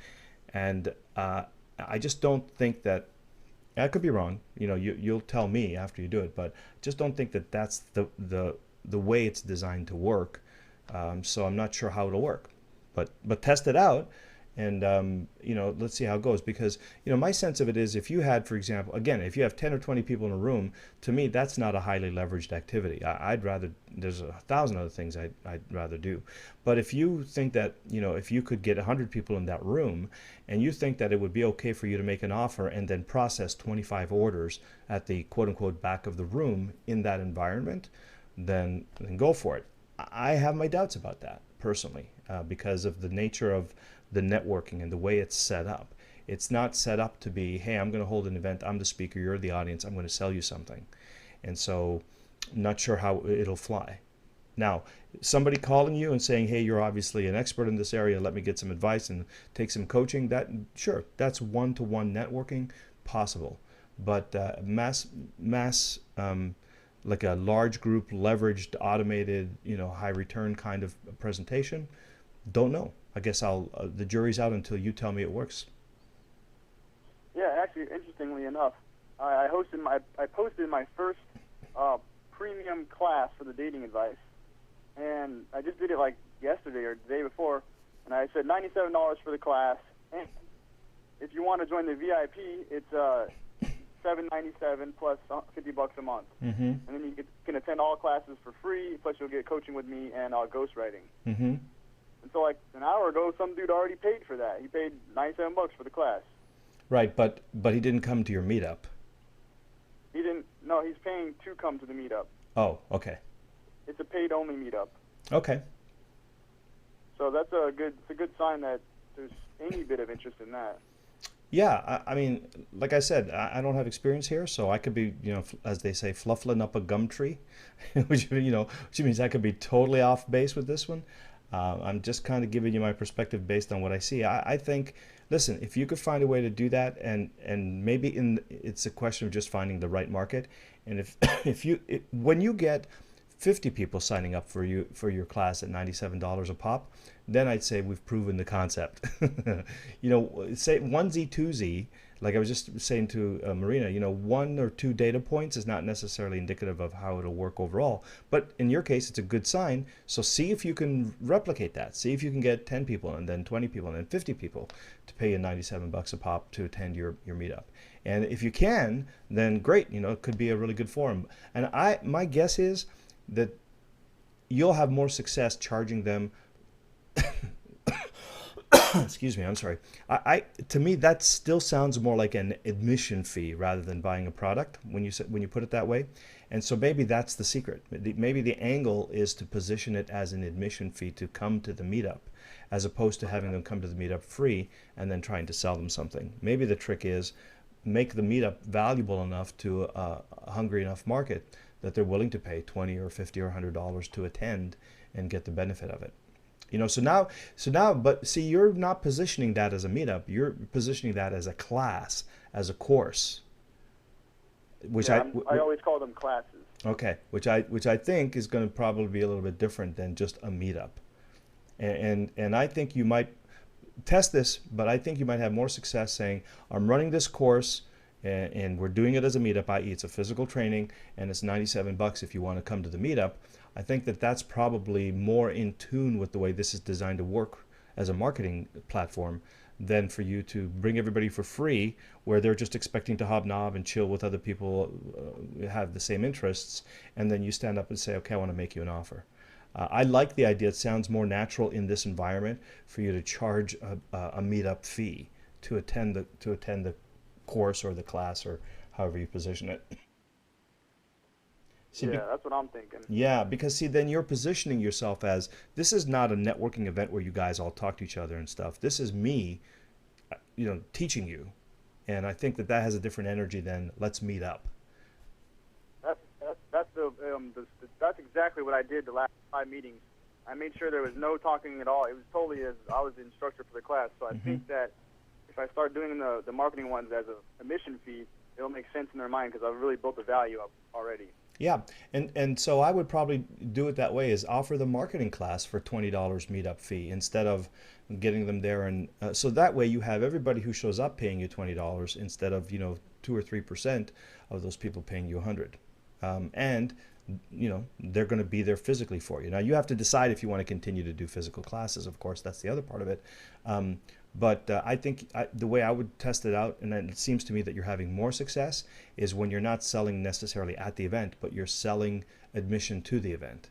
And I just don't think that. I could be wrong. You'll tell me after you do it, but just don't think that that's the way it's designed to work. So I'm not sure how it'll work, but test it out, and let's see how it goes. Because my sense of it is, if you had, for example, again, if you have 10 or 20 people in a room, to me that's not a highly leveraged activity. I'd rather, there's 1,000 other things I'd rather do. But if you think that if you could get 100 people in that room, and you think that it would be okay for you to make an offer and then process 25 orders at the quote unquote back of the room in that environment, then go for it. I have my doubts about that personally, because of the nature of the networking and the way it's set up. It's not set up to be, hey, I'm going to hold an event, I'm the speaker, you're the audience, I'm going to sell you something. And so I'm not sure how it'll fly. Now, somebody calling you and saying, hey, you're obviously an expert in this area, let me get some advice and take some coaching, that's one-to-one networking, possible. But mass like a large group, leveraged, automated, high return kind of presentation, don't know. I guess the jury's out until you tell me it works. Yeah, actually, interestingly enough, I posted my first premium class for the dating advice, and I just did it like yesterday or the day before, and I said $97 for the class, and if you want to join the VIP, it's $7.97 plus $50 a month, and then you can attend all classes for free. Plus, you'll get coaching with me and ghostwriting. Mm-hmm. And so, like an hour ago, some dude already paid for that. He paid $97 for the class. Right, but he didn't come to your meetup. He didn't. No, he's paying to come to the meetup. Oh, okay. It's a paid-only meetup. Okay. So that's it's a good sign that there's any bit of interest in that. Yeah, I mean, like I said, I don't have experience here, so I could be, as they say, fluffling up a gum tree, which means I could be totally off base with this one. I'm just kind of giving you my perspective based on what I see. I think, listen, if you could find a way to do that, and maybe it's a question of just finding the right market, and when you get 50 people signing up for your class at $97 a pop, then I'd say we've proven the concept. Say 1Z, 2Z, like I was just saying to Marina, 1 or 2 data points is not necessarily indicative of how it'll work overall. But in your case, it's a good sign. So see if you can replicate that. See if you can get 10 people and then 20 people and then 50 people to pay you $97 a pop to attend your meetup. And if you can, then great. It could be a really good forum. And my guess is that you'll have more success charging them. Excuse me, I'm sorry. To me, that still sounds more like an admission fee rather than buying a product when you put it that way. And so maybe that's the secret. Maybe the angle is to position it as an admission fee to come to the meetup, as opposed to having them come to the meetup free and then trying to sell them something. Maybe the trick is make the meetup valuable enough to a hungry enough market that they're willing to pay $20 or $50 or $100 to attend and get the benefit of it. So now, but see, you're not positioning that as a meetup. You're positioning that as a class, as a course. Which I always call them classes. Okay, which I think is going to probably be a little bit different than just a meetup. And I think you might test this, but I think you might have more success saying, I'm running this course and we're doing it as a meetup, i.e. it's a physical training and it's $97 if you want to come to the meetup. I think that's probably more in tune with the way this is designed to work as a marketing platform than for you to bring everybody for free where they're just expecting to hobnob and chill with other people who have the same interests, and then you stand up and say, okay, I want to make you an offer. I like the idea. It sounds more natural in this environment for you to charge a meetup fee to attend the course or the class or however you position it. See, yeah, that's what I'm thinking. Yeah, because see, then you're positioning yourself as, this is not a networking event where you guys all talk to each other and stuff. This is me, teaching you. And I think that has a different energy than let's meet up. That's exactly what I did the last 5 meetings. I made sure there was no talking at all. It was totally as I was the instructor for the class. So I think that if I start doing the marketing ones as a admission fee, it'll make sense in their mind because I've really built the value up already. Yeah, and so I would probably do it that way, is offer the marketing class for $20 meetup fee instead of getting them there. And so that way you have everybody who shows up paying you $20 instead of 2 or 3% of those people paying you $100. And they're going to be there physically for you. Now you have to decide if you want to continue to do physical classes. Of course, that's the other part of it. But I think the way I would test it out, and it seems to me that you're having more success, is when you're not selling necessarily at the event, but you're selling admission to the event.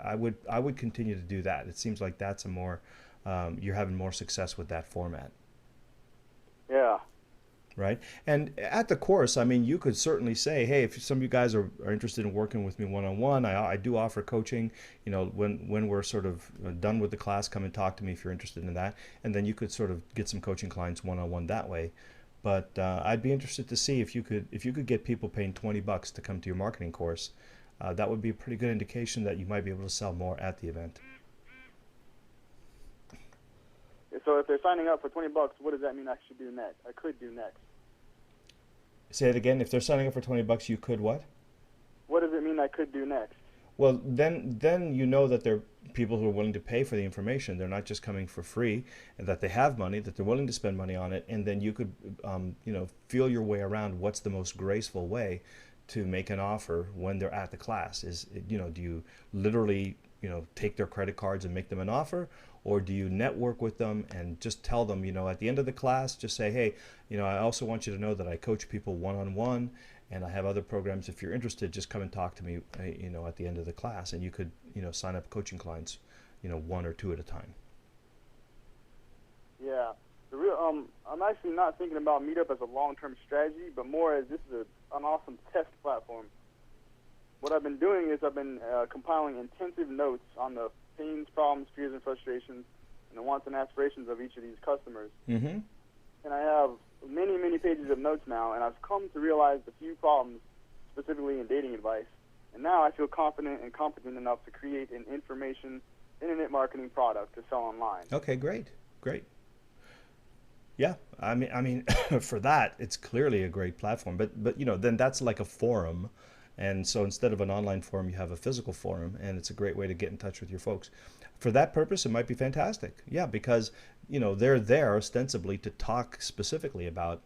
I would continue to do that. It seems like that's you're having more success with that format. Yeah. Right? And at the course, I mean, you could certainly say, hey, if some of you guys are interested in working with me one-on-one, I do offer coaching. When we're sort of done with the class, come and talk to me if you're interested in that. And then you could sort of get some coaching clients one-on-one that way. But I'd be interested to see if you could get people paying $20 to come to your marketing course. That would be a pretty good indication that you might be able to sell more at the event. So if they're signing up for $20, what does that mean I should do next? I could do next. Say it again. If they're signing up for $20, you could what? What does it mean I could do next? Well, then you know that they're people who are willing to pay for the information. They're not just coming for free, and that they have money, that they're willing to spend money on it, and then you could, feel your way around what's the most graceful way to make an offer when they're at the class. Do you literally, take their credit cards and make them an offer, or do you network with them and just tell them, at the end of the class, just say, hey, I also want you to know that I coach people one-on-one, and I have other programs. If you're interested, just come and talk to me, at the end of the class, and you could, sign up coaching clients, one or two at a time. Yeah. I'm actually not thinking about Meetup as a long-term strategy, but more as this is an awesome test platform. What I've been doing is I've been compiling intensive notes on the pains, problems, fears, and frustrations, and the wants and aspirations of each of these customers. Mm-hmm. And I have many, many pages of notes now, and I've come to realize a few problems, specifically in dating advice. And now I feel confident and competent enough to create an information internet marketing product to sell online. Okay, great. Yeah, I mean, for that, it's clearly a great platform. But then that's like a forum, and so instead of an online forum, you have a physical forum, and it's a great way to get in touch with your folks. For that purpose, it might be fantastic. Yeah, because they're there ostensibly to talk specifically about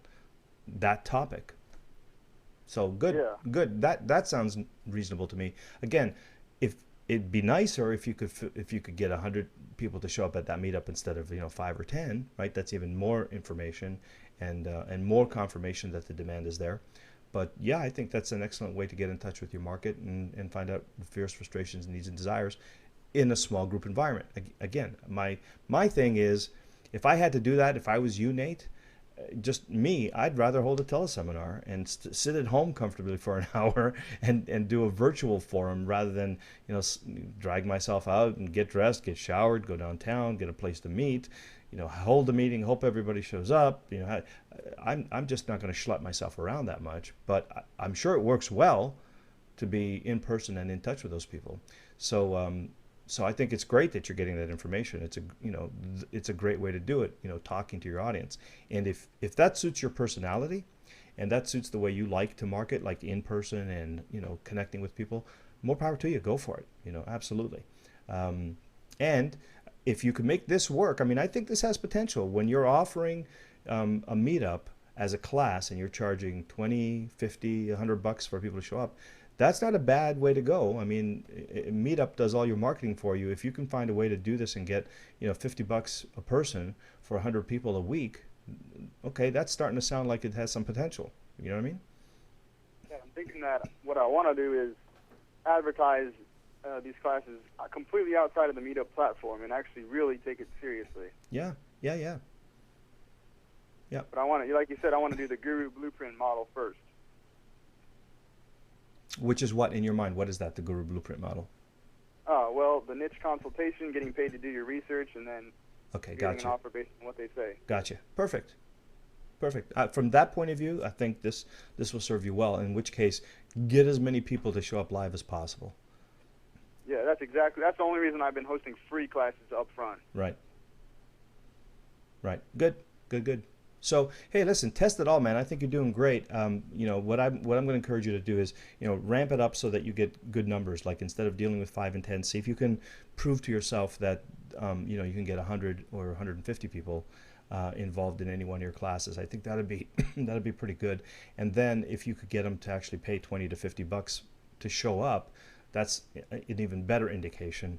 that topic. So good, Yeah. good. That sounds reasonable to me. Again, if it'd be nicer if you could get 100 people to show up at that meetup instead of 5 or 10, right? That's even more information and more confirmation that the demand is there. But yeah, I think that's an excellent way to get in touch with your market and find out fears, frustrations, needs, and desires in a small group environment. Again, my thing is, if I had to do that, if I was you, Nate, just me, I'd rather hold a teleseminar and sit at home comfortably for an hour and do a virtual forum rather than drag myself out and get dressed, get showered, go downtown, get a place to meet, hold a meeting, hope everybody shows up. I'm just not going to schlep myself around that much, but I'm sure it works well to be in person and in touch with those people. So I think it's great that you're getting that information. It's a great way to do it, talking to your audience. And if that suits your personality and that suits the way you like to market, like in person and, connecting with people, more power to you. Go for it, absolutely. And if you can make this work, I think this has potential. When you're offering a meetup as a class and you're charging $20, $50, $100 for people to show up, that's not a bad way to go. Meetup does all your marketing for you. If you can find a way to do this and get, $50 a person for 100 people a week, okay, that's starting to sound like it has some potential. You know what I mean? Yeah, I'm thinking that what I want to do is advertise these classes completely outside of the Meetup platform and actually really take it seriously. Yeah. But I want to, like you said, I want to do the Guru Blueprint model first. Which is what in your mind? What is that, the Guru Blueprint model? Well, the niche consultation, getting paid to do your research, and then getting an offer based on what they say. Gotcha. Perfect. From that point of view, I think this will serve you well. In which case, get as many people to show up live as possible. Yeah, that's the only reason I've been hosting free classes up front. Right. Good. So, hey, listen, test it all, man. I think you're doing great. What I'm going to encourage you to do is, ramp it up so that you get good numbers. Like instead of dealing with 5 and 10, see if you can prove to yourself that, you can get 100 or 150 people involved in any one of your classes. I think that'd be pretty good. And then if you could get them to actually pay $20 to $50 to show up, that's an even better indication.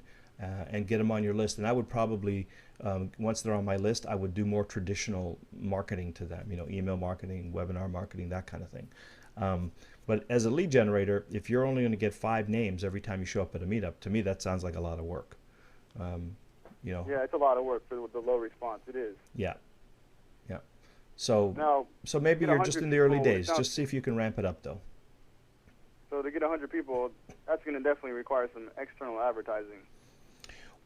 And get them on your list. And I would probably, once they're on my list, I would do more traditional marketing to them, email marketing, webinar marketing, that kind of thing. But as a lead generator, if you're only going to get 5 names every time you show up at a meetup, to me that sounds like a lot of work. Yeah, it's a lot of work for the low response. It is. Yeah. So maybe you're just in the early days. Just see if you can ramp it up, though. So to get 100 people, that's going to definitely require some external advertising.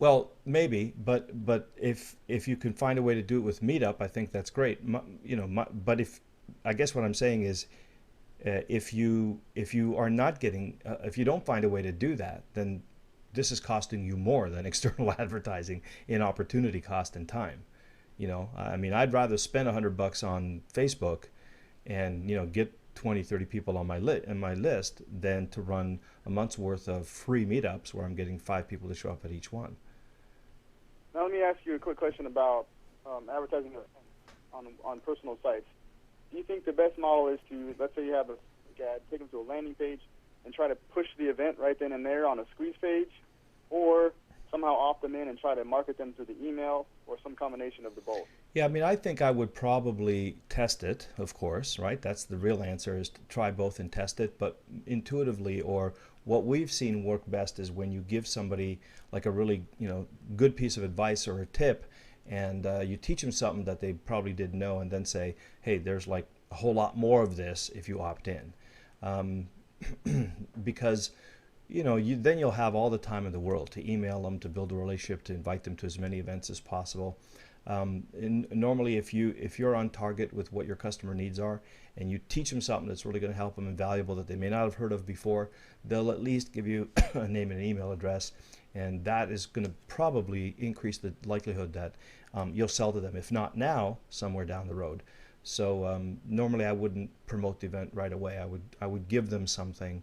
Well, maybe, but if you can find a way to do it with Meetup, I think that's great. But I guess what I'm saying is, if you are not getting, if you don't find a way to do that, then this is costing you more than external advertising in opportunity cost and time. I'd rather spend $100 on Facebook, and get 20, 30 people on my list than to run a month's worth of free meetups where I'm getting 5 people to show up at each one. Now let me ask you a quick question about advertising on personal sites. Do you think the best model is to, let's say you have a ad, take them to a landing page and try to push the event right then and there on a squeeze page? Or somehow opt them in and try to market them through the email, or some combination of the both? Yeah, I mean, I think I would probably test it, of course, right? That's the real answer, is to try both and test it. But intuitively, or what we've seen work best, is when you give somebody like a really, good piece of advice or a tip, and you teach them something that they probably didn't know, and then say, hey, there's like a whole lot more of this if you opt in. Um, because then you'll have all the time in the world to email them, to build a relationship, to invite them to as many events as possible. And normally, if you're on target with what your customer needs are, and you teach them something that's really going to help them and valuable that they may not have heard of before, they'll at least give you a name and an email address, and that is going to probably increase the likelihood that you'll sell to them, if not now, somewhere down the road. So normally I wouldn't promote the event right away. I would give them something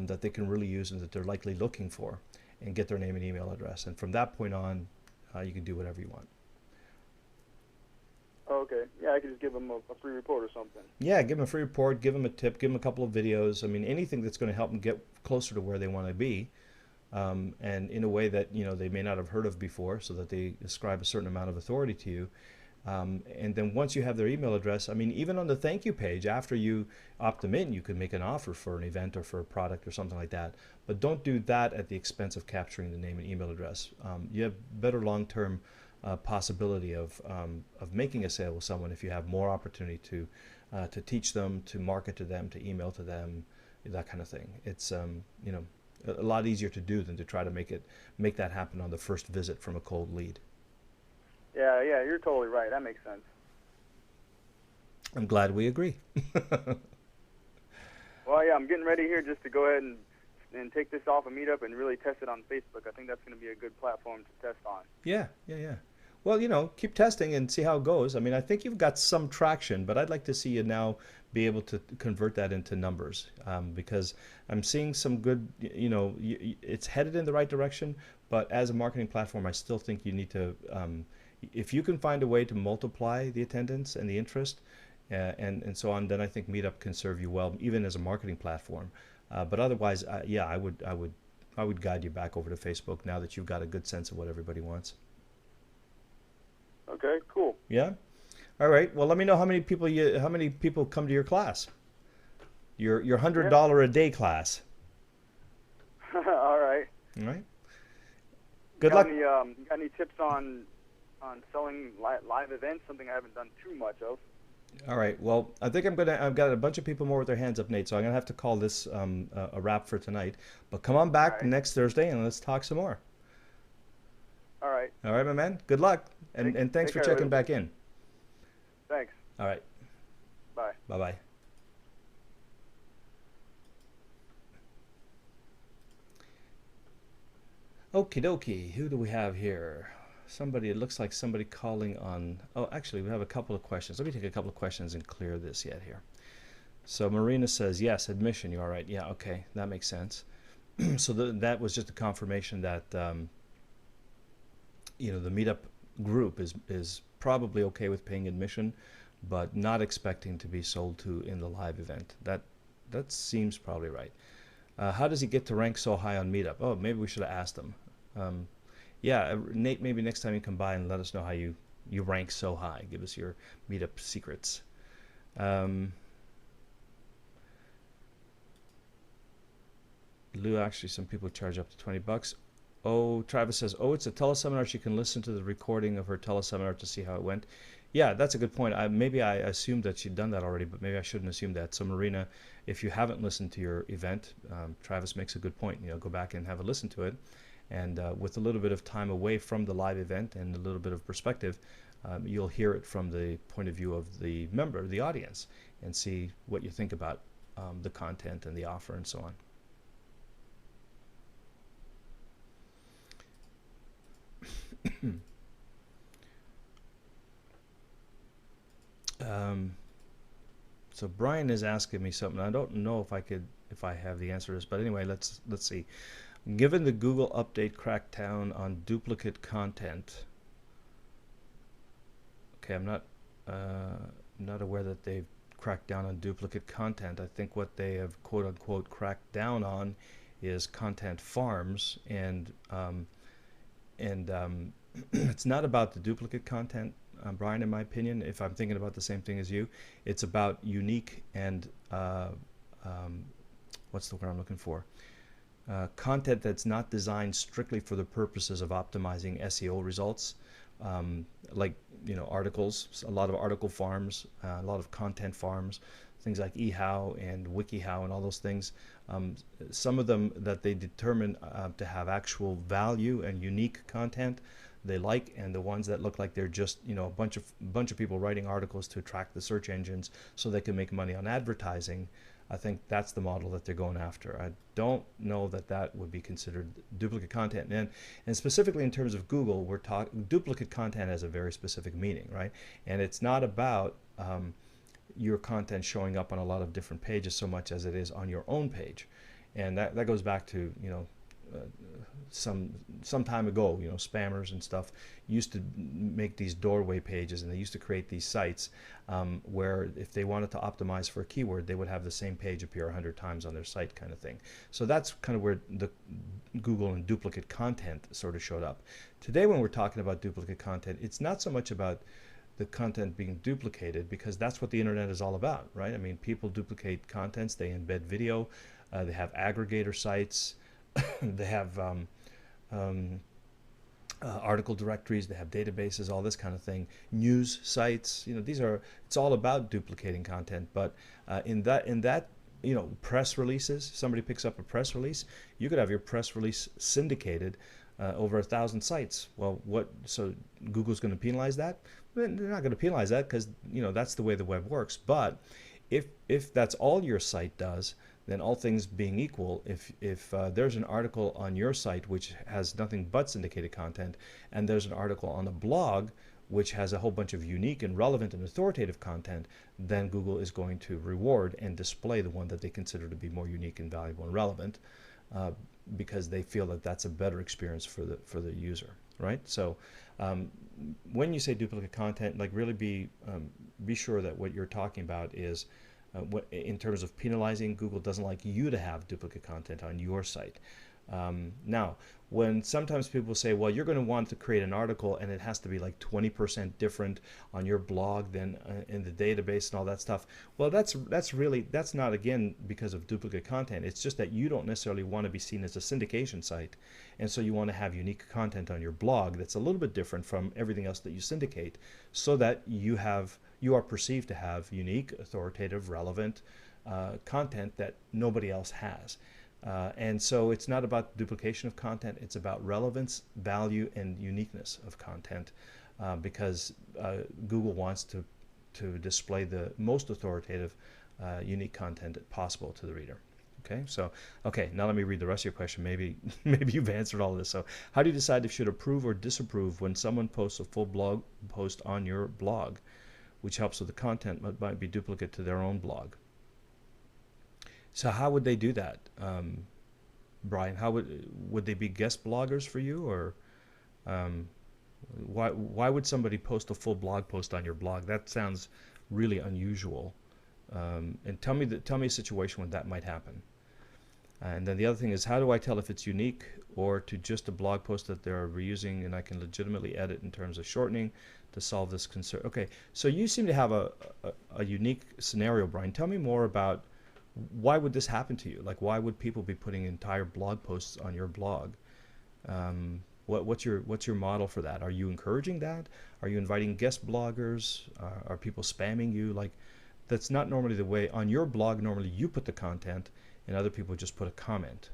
that they can really use and that they're likely looking for, and get their name and email address. And from that point on, you can do whatever you want. Oh, okay. Yeah, I could just give them a free report or something. Yeah, give them a free report, give them a tip, give them a couple of videos. I mean, anything that's going to help them get closer to where they want to be, and in a way that they may not have heard of before, so that they ascribe a certain amount of authority to you. And then once you have their email address, I mean, even on the thank you page, after you opt them in, you can make an offer for an event or for a product or something like that. But don't do that at the expense of capturing the name and email address. You have better long-term possibility of making a sale with someone if you have more opportunity to teach them, to market to them, to email to them, that kind of thing. It's a lot easier to do than to try to make that happen on the first visit from a cold lead. Yeah, you're totally right. That makes sense. I'm glad we agree. Well, yeah, I'm getting ready here just to go ahead and take this off a Meetup and really test it on Facebook. I think that's going to be a good platform to test on. Yeah. Well, keep testing and see how it goes. I mean, I think you've got some traction, but I'd like to see you now be able to convert that into numbers, because I'm seeing some good, it's headed in the right direction, but as a marketing platform, I still think you need to, if you can find a way to multiply the attendance and the interest, and so on, then I think Meetup can serve you well, even as a marketing platform. But otherwise, I would guide you back over to Facebook now that you've got a good sense of what everybody wants. Okay, cool. Yeah. All right. Well, let me know how many people come to your class. Your $100 a day class. All right. All right. Good luck. You got any tips on selling live events? Something I haven't done too much of. All right. Well, I think I've got a bunch of people more with their hands up, Nate. So I'm gonna have to call this a wrap for tonight. But come on back next Thursday and let's talk some more. All right. All right, my man. Good luck, and thanks for checking back in. Thanks. All right. Bye. Bye-bye. Okie dokie. Who do we have here? It looks like somebody calling on. Oh, actually, we have a couple of questions. Let me take a couple of questions and clear this yet here. So Marina says, yes, admission. You all right? Yeah, okay. That makes sense. So that was just a confirmation that, the Meetup group is probably okay with paying admission, but not expecting to be sold to in the live event. That seems probably right. How does he get to rank so high on Meetup? Oh, maybe we should have asked him. Yeah, Nate, maybe next time you come by and let us know how you rank so high. Give us your Meetup secrets. Lou, actually, some people charge up to $20. Oh, Travis says, it's a teleseminar. She can listen to the recording of her teleseminar to see how it went. Yeah, that's a good point. Maybe I assumed that she'd done that already, but maybe I shouldn't assume that. So, Marina, if you haven't listened to your event, Travis makes a good point. Go back and have a listen to it. And with a little bit of time away from the live event and a little bit of perspective, you'll hear it from the point of view of the member, the audience, and see what you think about the content and the offer and so on. So Brian is asking me something. I don't know if I have the answer to this, but anyway, let's see. Given the Google update crackdown on duplicate content, okay, I'm not aware that they've cracked down on duplicate content. I think what they have quote unquote cracked down on is content farms, and and it's not about the duplicate content, Brian, in my opinion. If I'm thinking about the same thing as you, it's about unique and what's the word I'm looking for? Content that's not designed strictly for the purposes of optimizing SEO results, like articles. A lot of article farms, a lot of content farms, things like eHow and WikiHow and all those things. Some of them that they determine to have actual value and unique content they like, and the ones that look like they're just a bunch of people writing articles to attract the search engines so they can make money on advertising. I think that's the model that they're going after. I don't know that that would be considered duplicate content. And specifically in terms of Google, we're talking duplicate content has a very specific meaning, right? And it's not about your content showing up on a lot of different pages so much as it is on your own page. And that goes back to some time ago, spammers and stuff used to make these doorway pages, and they used to create these sites where if they wanted to optimize for a keyword, they would have the same page appear 100 times on their site, kind of thing. So that's kind of where the Google and duplicate content sort of showed up. Today, when we're talking about duplicate content, it's not so much about the content being duplicated, because that's what the internet is all about, right? I mean, people duplicate contents, they embed video, they have aggregator sites, they have article directories, they have databases, all this kind of thing, news sites. It's all about duplicating content. But in that press releases, somebody picks up a press release, you could have your press release syndicated over 1,000 sites. Well, so Google's going to penalize that? They're not going to penalize that, because that's the way the web works. But if that's all your site does, then all things being equal, if there's an article on your site which has nothing but syndicated content, and there's an article on a blog which has a whole bunch of unique and relevant and authoritative content, then Google is going to reward and display the one that they consider to be more unique and valuable and relevant, because they feel that that's a better experience for the user, right? So when you say duplicate content, like really be sure that what you're talking about is in terms of penalizing. Google doesn't like you to have duplicate content on your site. Now, when sometimes people say, well, you're going to want to create an article and it has to be like 20% different on your blog than in the database and all that stuff. Well, that's not, again, because of duplicate content. It's just that you don't necessarily want to be seen as a syndication site. And so you want to have unique content on your blog that's a little bit different from everything else that you syndicate, so that you are perceived to have unique, authoritative, relevant content that nobody else has. And so it's not about duplication of content, it's about relevance, value, and uniqueness of content, because Google wants to display the most authoritative, unique content possible to the reader. Okay, now let me read the rest of your question. Maybe you've answered all of this. So how do you decide if you should approve or disapprove when someone posts a full blog post on your blog, which helps with the content but might be duplicate to their own blog? So how would they do that, Brian? How would they be guest bloggers for you, or why would somebody post a full blog post on your blog? That sounds really unusual. And tell me a situation when that might happen. And then the other thing is, how do I tell if it's unique or to just a blog post that they're reusing and I can legitimately edit in terms of shortening to solve this concern? Okay, so you seem to have a unique scenario, Brian. Tell me more about why would this happen to you? Like, why would people be putting entire blog posts on your blog? What's your model for that? Are you encouraging that? Are you inviting guest bloggers? Are people spamming you? Like, that's not normally the way. On your blog, normally you put the content and other people just put a comment.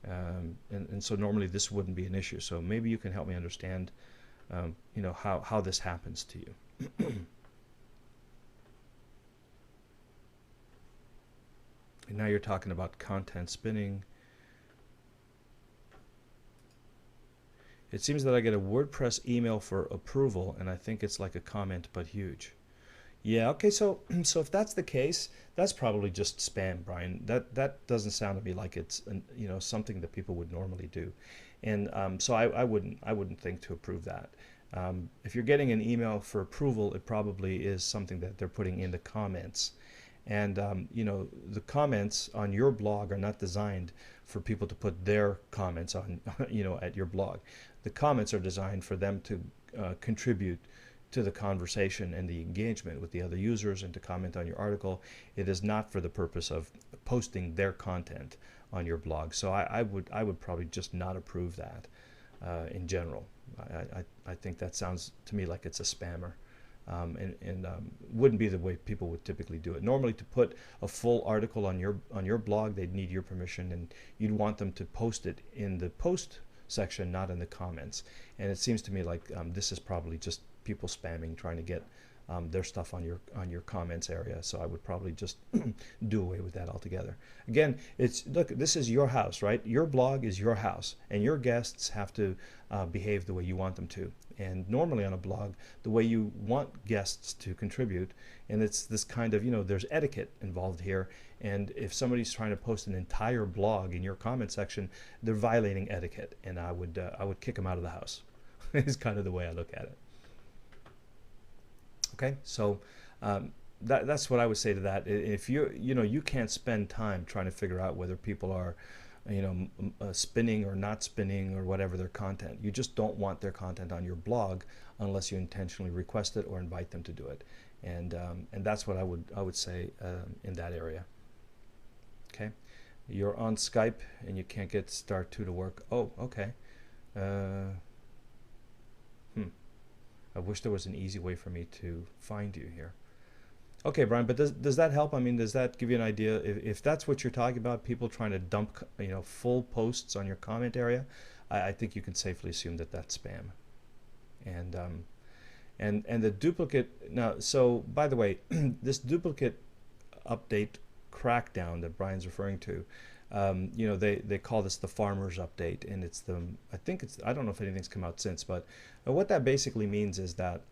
And so normally this wouldn't be an issue. So maybe you can help me understand how this happens to you. And now you're talking about content spinning. It seems that I get a WordPress email for approval, and I think it's like a comment, but huge. Yeah, okay, so if that's the case, that's probably just spam, Brian. That doesn't sound to me like it's something that people would normally do, and so I wouldn't think to approve that. If you're getting an email for approval, it probably is something that they're putting in the comments. And the comments on your blog are not designed for people to put their comments on, at your blog. The comments are designed for them to contribute to the conversation and the engagement with the other users and to comment on your article. It is not for the purpose of posting their content on your blog. So I would probably just not approve that in general. I think that sounds to me like it's a spammer. And wouldn't be the way people would typically do it. Normally, to put a full article on your blog, they'd need your permission, and you'd want them to post it in the post section, not in the comments. And it seems to me like this is probably just people spamming, trying to get their stuff on your comments area. So I would probably just do away with that altogether. Again, look, this is your house, right? Your blog is your house, and your guests have to behave the way you want them to. And normally on a blog, the way you want guests to contribute, and it's this kind of, there's etiquette involved here. And if somebody's trying to post an entire blog in your comment section, they're violating etiquette, and I would kick them out of the house. Is kind of the way I look at it. Okay, so that's what I would say to that. If you can't spend time trying to figure out whether people are, spinning or not spinning or whatever their content. You just don't want their content on your blog unless you intentionally request it or invite them to do it. And that's what I would say in that area. Okay, you're on Skype and you can't get Start 2 to work. Oh, okay. I wish there was an easy way for me to find you here. Okay, Brian, but does that help? I mean, does that give you an idea? If that's what you're talking about, people trying to dump full posts on your comment area, I think you can safely assume that that's spam. And the duplicate now. So by the way, this duplicate update crackdown that Brian's referring to, they call this the farmer's update, and it's I don't know if anything's come out since, but what that basically means is that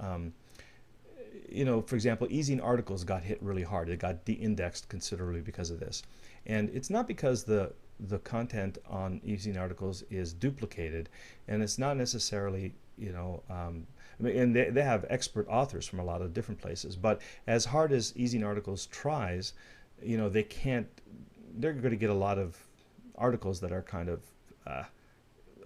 for example, Ezine articles got hit really hard. It got de-indexed considerably because of this, and it's not because the content on Ezine articles is duplicated, and it's not necessarily and they have expert authors from a lot of different places, but as hard as Ezine articles tries, they're going to get a lot of articles that are kind of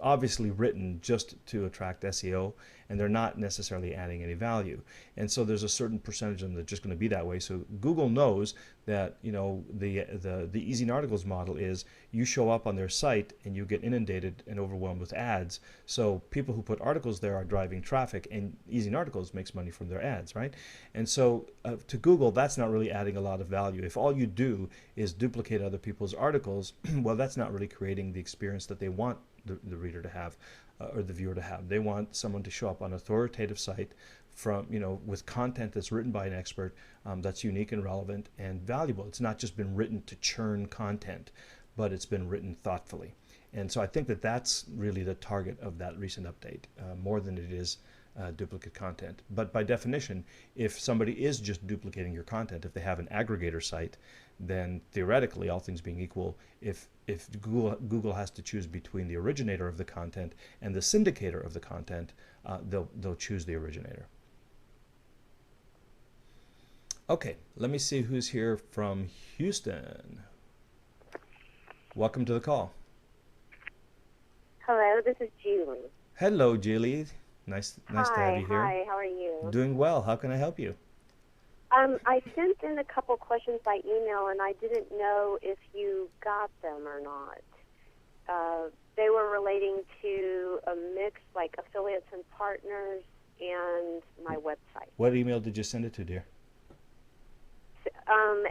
obviously written just to attract SEO, and they're not necessarily adding any value. And so there's a certain percentage of them that are just going to be that way. So Google knows that the Ezine articles model is you show up on their site and you get inundated and overwhelmed with ads. So people who put articles there are driving traffic, and Ezine articles makes money from their ads, right? And so to Google, that's not really adding a lot of value. If all you do is duplicate other people's articles, well, that's not really creating the experience that they want the reader to have or the viewer to have. They want someone to show up on an authoritative site from with content that's written by an expert, that's unique and relevant and valuable. It's not just been written to churn content, but it's been written thoughtfully. And so I think that that's really the target of that recent update, more than it is duplicate content. But by definition, if somebody is just duplicating your content, if they have an aggregator site, then theoretically, all things being equal, if Google has to choose between the originator of the content and the syndicator of the content, they'll choose the originator. Okay, let me see who's here from Houston. Welcome to the call. Hello, this is Julie. Hello, Julie. Nice to have you here. Hi, how are you? Doing well. How can I help you? I sent in a couple questions by email, and I didn't know if you got them or not. They were relating to a mix, like affiliates and partners, and my website. What email did you send it to, dear?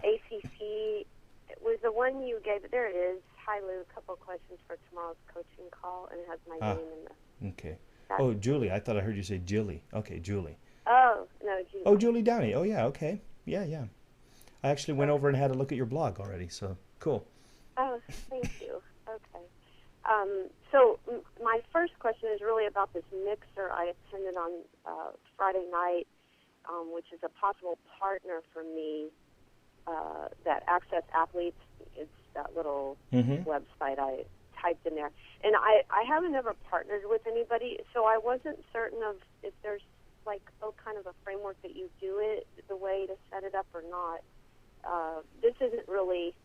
ACC, it was the one you gave. There it is. Hi, Lou. A couple questions for tomorrow's coaching call, and it has my name in the... Okay. Oh, Julie. I thought I heard you say Jilly. Okay, Julie. Oh, no, Julie. Oh, Julie Downey. Oh, yeah, okay. Yeah. I actually went over and had a look at your blog already, so cool. Oh, thank you. Okay. So my first question is really about this mixer I attended on Friday night, which is a possible partner for me, that Access Athletes. It's that little website I typed in there. And I haven't ever partnered with anybody, so I wasn't certain of if there's like kind of a framework that you do it, the way to set it up or not. This isn't really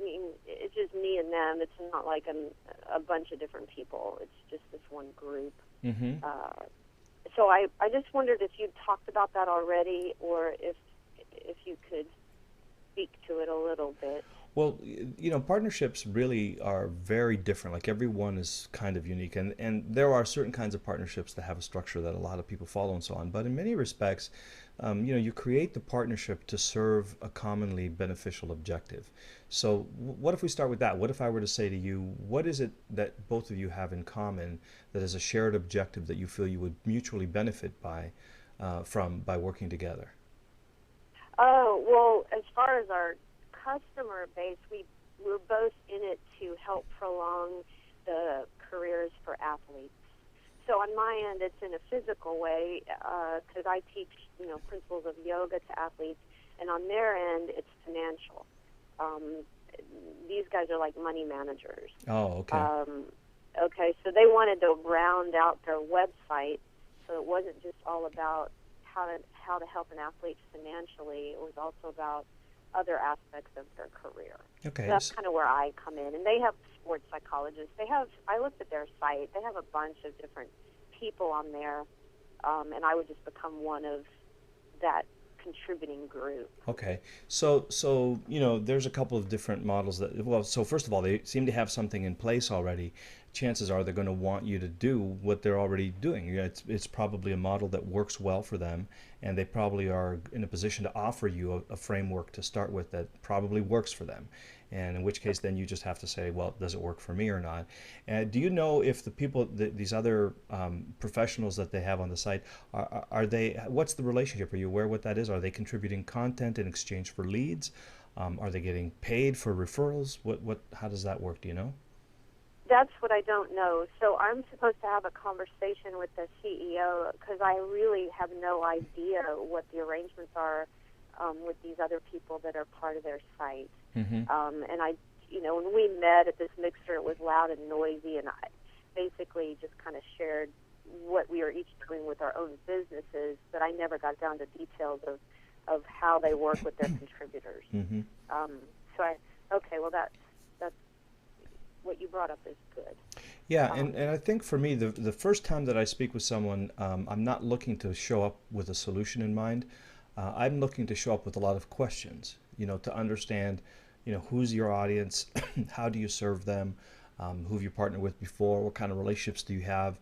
mean, it's just me and them. It's not like a bunch of different people. It's just this one group. Mm-hmm. So I just wondered if you'd talked about that already, or if you could speak to it a little bit. Well, partnerships really are very different. Like everyone is kind of unique, and there are certain kinds of partnerships that have a structure that a lot of people follow and so on. But in many respects, you create the partnership to serve a commonly beneficial objective. So what if we start with that? What if I were to say to you, what is it that both of you have in common that is a shared objective that you feel you would mutually benefit by working together? Oh, well, as far as our customer base, we're both in it to help prolong the careers for athletes. So on my end, it's in a physical way because I teach, principles of yoga to athletes, and on their end, it's financial. These guys are like money managers. Oh, okay. Okay, so they wanted to round out their website, so it wasn't just all about how to help an athlete financially. It was also about other aspects of their career. Okay. So that's kind of where I come in. And they have sports psychologists. I looked at their site. They have a bunch of different people on there, and I would just become one of that contributing group. Okay. So there's a couple of different models so first of all, they seem to have something in place already. Chances are they're going to want you to do what they're already doing. It's probably a model that works well for them, and they probably are in a position to offer you a framework to start with that probably works for them. And in which case, then you just have to say, well, does it work for me or not? And do you know if the people, these other professionals that they have on the site, are they? What's the relationship? Are you aware what that is? Are they contributing content in exchange for leads? Are they getting paid for referrals? How does that work? Do you know? That's what I don't know. So I'm supposed to have a conversation with the CEO because I really have no idea what the arrangements are with these other people that are part of their site. Mm-hmm. And when we met at this mixer, it was loud and noisy, and I basically just kind of shared what we were each doing with our own businesses, but I never got down to details of how they work with their contributors. Mm-hmm. That's what you brought up is good. Yeah, and I think for me, the first time that I speak with someone, I'm not looking to show up with a solution in mind. I'm looking to show up with a lot of questions, to understand, who's your audience, how do you serve them, who have you partnered with before, what kind of relationships do you have,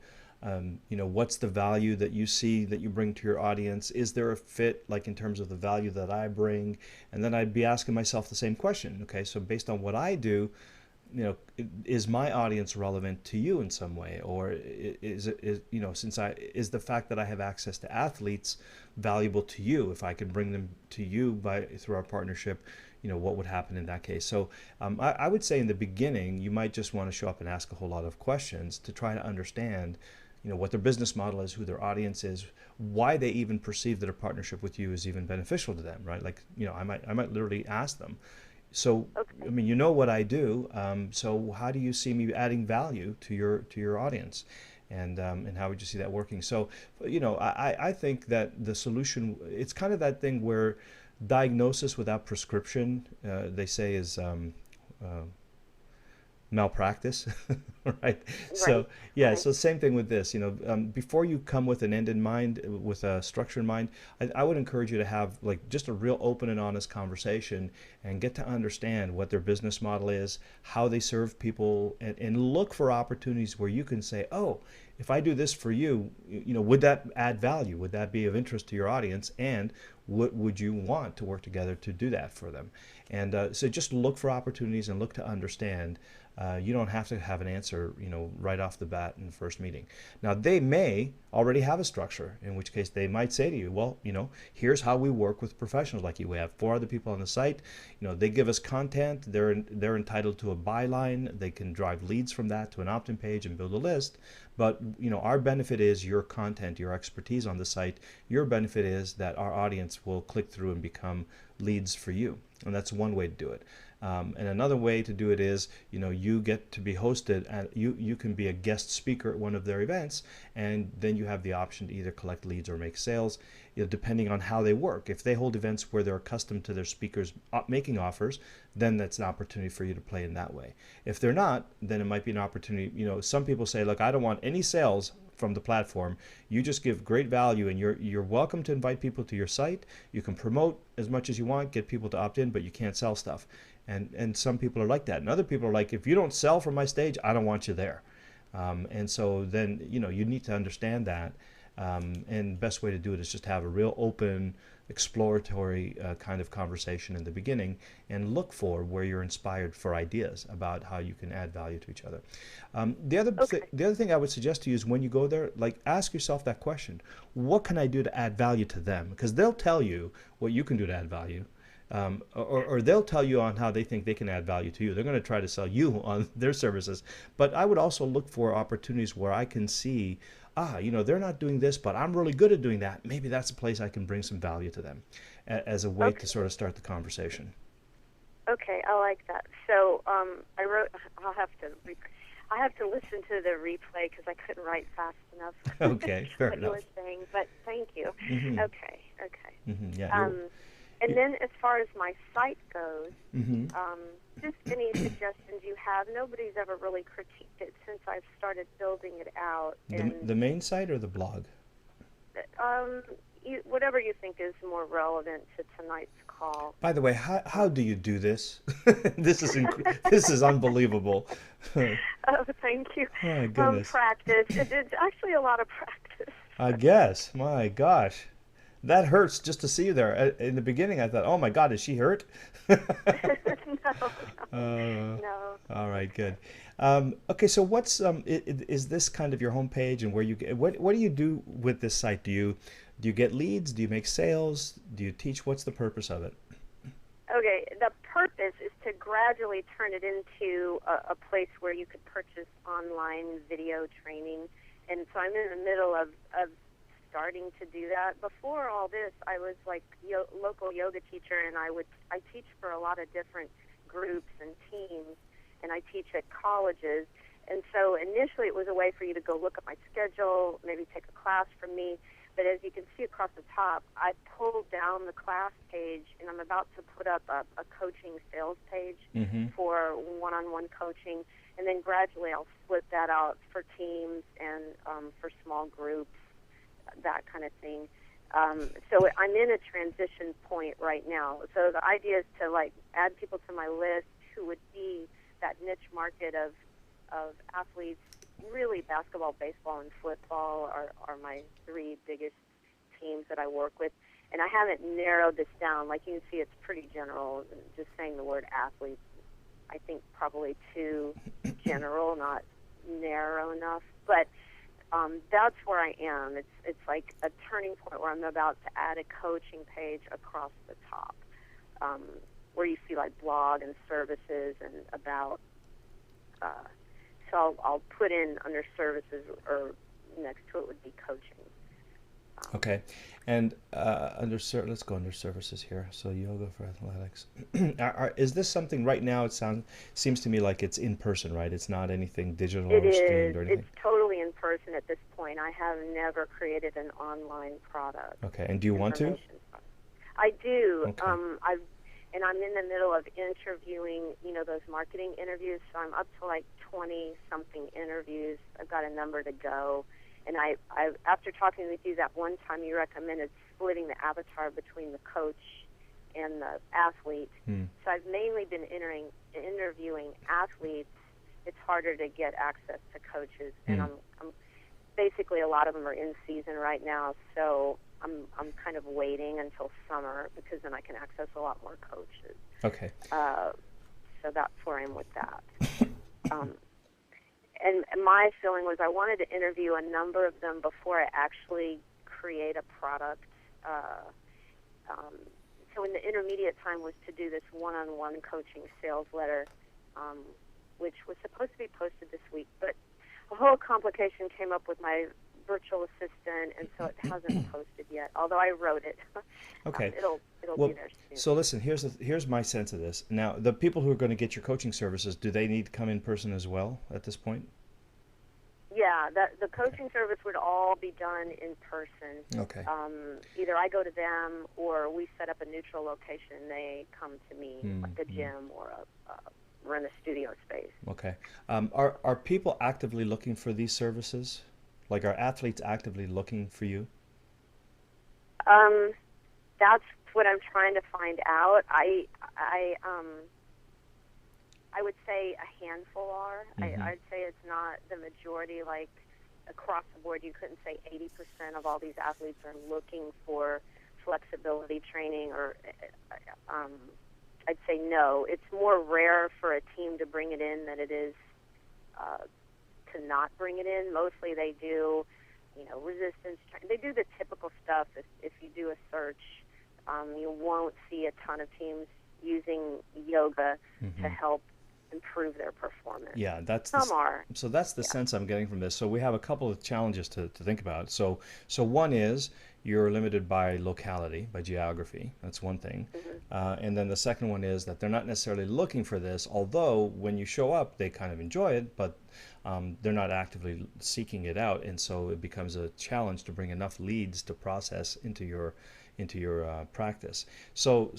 what's the value that you see that you bring to your audience, is there a fit, like in terms of the value that I bring, and then I'd be asking myself the same question, okay, so based on what I do, is my audience relevant to you in some way, or is the fact that I have access to athletes valuable to you? If I can bring them to you through our partnership, what would happen in that case? So I would say in the beginning, you might just want to show up and ask a whole lot of questions to try to understand, what their business model is, who their audience is, why they even perceive that a partnership with you is even beneficial to them, right? Like, I might literally ask them. So, okay. I mean, what I do. So, how do you see me adding value to your audience, and how would you see that working? So, I think that the solution, it's kind of that thing where diagnosis without prescription, they say, is malpractice, right? So yeah, right. So same thing with this. Before you come with an end in mind, with a structure in mind, I would encourage you to have just a real open and honest conversation and get to understand what their business model is, how they serve people, and look for opportunities where you can say, oh, if I do this for you, would that add value? Would that be of interest to your audience? And would you want to work together to do that for them? And so just look for opportunities and look to understand. You don't have to have an answer, right off the bat in the first meeting. Now, they may already have a structure, in which case they might say to you, well, here's how we work with professionals like you. We have 4 other people on the site. They give us content. They're entitled to a byline. They can drive leads from that to an opt-in page and build a list. But, our benefit is your content, your expertise on the site. Your benefit is that our audience will click through and become leads for you. And that's one way to do it. And another way to do it is, you get to be hosted, and you can be a guest speaker at one of their events, and then you have the option to either collect leads or make sales, depending on how they work. If they hold events where they're accustomed to their speakers making offers, then that's an opportunity for you to play in that way. If they're not, then it might be an opportunity. Some people say, look, I don't want any sales from the platform. You just give great value, and you're welcome to invite people to your site. You can promote as much as you want, get people to opt in, but you can't sell stuff. And some people are like that, and other people are like, if you don't sell from my stage, I don't want you there. And so then you need to understand that. And the best way to do it is just have a real open, exploratory kind of conversation in the beginning, and look for where you're inspired for ideas about how you can add value to each other. The other thing I would suggest to you is, when you go there, ask yourself that question: what can I do to add value to them? Because they'll tell you what you can do to add value. Or they'll tell you on how they think they can add value to you. They're going to try to sell you on their services. But I would also look for opportunities where I can see, they're not doing this, but I'm really good at doing that. Maybe that's a place I can bring some value to them as a way to sort of start the conversation. Okay, I like that. So I'll have to listen to the replay because I couldn't write fast enough. Okay, fair enough. What you were saying, but thank you. Mm-hmm. Okay. Mm-hmm. Yeah. And then as far as my site goes, Mm-hmm. just any suggestions you have? Nobody's ever really critiqued it since I've started building it out. The main site or the blog? Whatever you think is more relevant to tonight's call. By the way, how do you do this? This is unbelievable. Oh, thank you. My goodness. Practice. It's actually a lot of practice. I guess. My gosh. That hurts just to see you there. In the beginning, I thought, oh my God, is she hurt? No. All right, good. Okay, so what's is this kind of your homepage, and where you what do you do with this site? Do you get leads? Do you make sales? Do you teach? What's the purpose of it? Okay, the purpose is to gradually turn it into a place where you could purchase online video training, and so I'm in the middle of starting to do that. Before all this, I was like local yoga teacher, and I teach for a lot of different groups and teams, and I teach at colleges. And so initially it was a way for you to go look at my schedule, maybe take a class from me. But as you can see across the top, I pulled down the class page, and I'm about to put up a coaching sales page for one-on-one coaching. And then gradually I'll split that out for teams and for small groups, that kind of thing. So I'm in a transition point right now. So the idea is to add people to my list who would be that niche market of athletes. Really, basketball, baseball, and football are my three biggest teams that I work with. And I haven't narrowed this down. Like you can see, it's pretty general. Just saying the word athletes, I think probably too general, not narrow enough. But that's where I am. It's like a turning point where I'm about to add a coaching page across the top, where you see blog and services and about. So I'll put in under services, or next to it would be coaching. Okay, and let's go under services here. So yoga for athletics. Is this something right now? It seems to me like it's in person, right? It's not anything digital or streamed or anything. It's totally in person at this point. I have never created an online product. Okay, and do you want to? I do. Okay. I'm in the middle of interviewing, those marketing interviews. So I'm up to 20-something interviews. I've got a number to go. And I after talking with you that one time, you recommended splitting the avatar between the coach and the athlete. So I've mainly been interviewing athletes. It's harder to get access to coaches, and I'm basically, a lot of them are in season right now. So I'm kind of waiting until summer, because then I can access a lot more coaches. Okay. So that's where I'm with that. And my feeling was I wanted to interview a number of them before I actually create a product. So in the intermediate time was to do this one-on-one coaching sales letter, which was supposed to be posted this week. But a whole complication came up with my virtual assistant, and so it hasn't posted yet. Although I wrote it, Okay. it'll Well, be there soon. so listen, here's my sense of this. Now, the people who are going to get your coaching services, do they need to come in person as well at this point? Yeah, the coaching service would all be done in person. Okay. Either I go to them or we set up a neutral location and they come to me, like a gym or we're in a studio space. Okay. Are people actively looking for these services? Like, are athletes actively looking for you? That's what I'm trying to find out. I would say a handful are. I'd say it's not the majority. Like across the board, you couldn't say 80% of all these athletes are looking for flexibility training, or I'd say no. It's more rare for a team to bring it in than it is to not bring it in. Mostly they do, resistance training. They do the typical stuff. If you do a search, you won't see a ton of teams using yoga to help improve their performance. Yeah, some are. So that's the sense I'm getting from this. So we have a couple of challenges to think about. So one is you're limited by locality, by geography. That's one thing. And then the second one is that they're not necessarily looking for this, although when you show up, they kind of enjoy it, but they're not actively seeking it out. And so it becomes a challenge to bring enough leads to process into your practice. So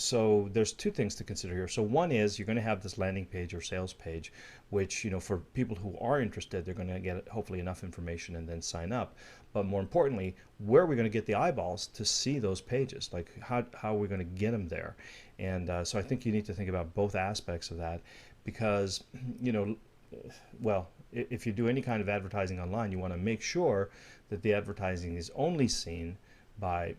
there's two things to consider here. So one is you're going to have this landing page or sales page, which, for people who are interested, they're going to get hopefully enough information and then sign up. But more importantly, where are we going to get the eyeballs to see those pages? Like how are we going to get them there? And so I think you need to think about both aspects of that, because, well, if you do any kind of advertising online, you want to make sure that the advertising is only seen by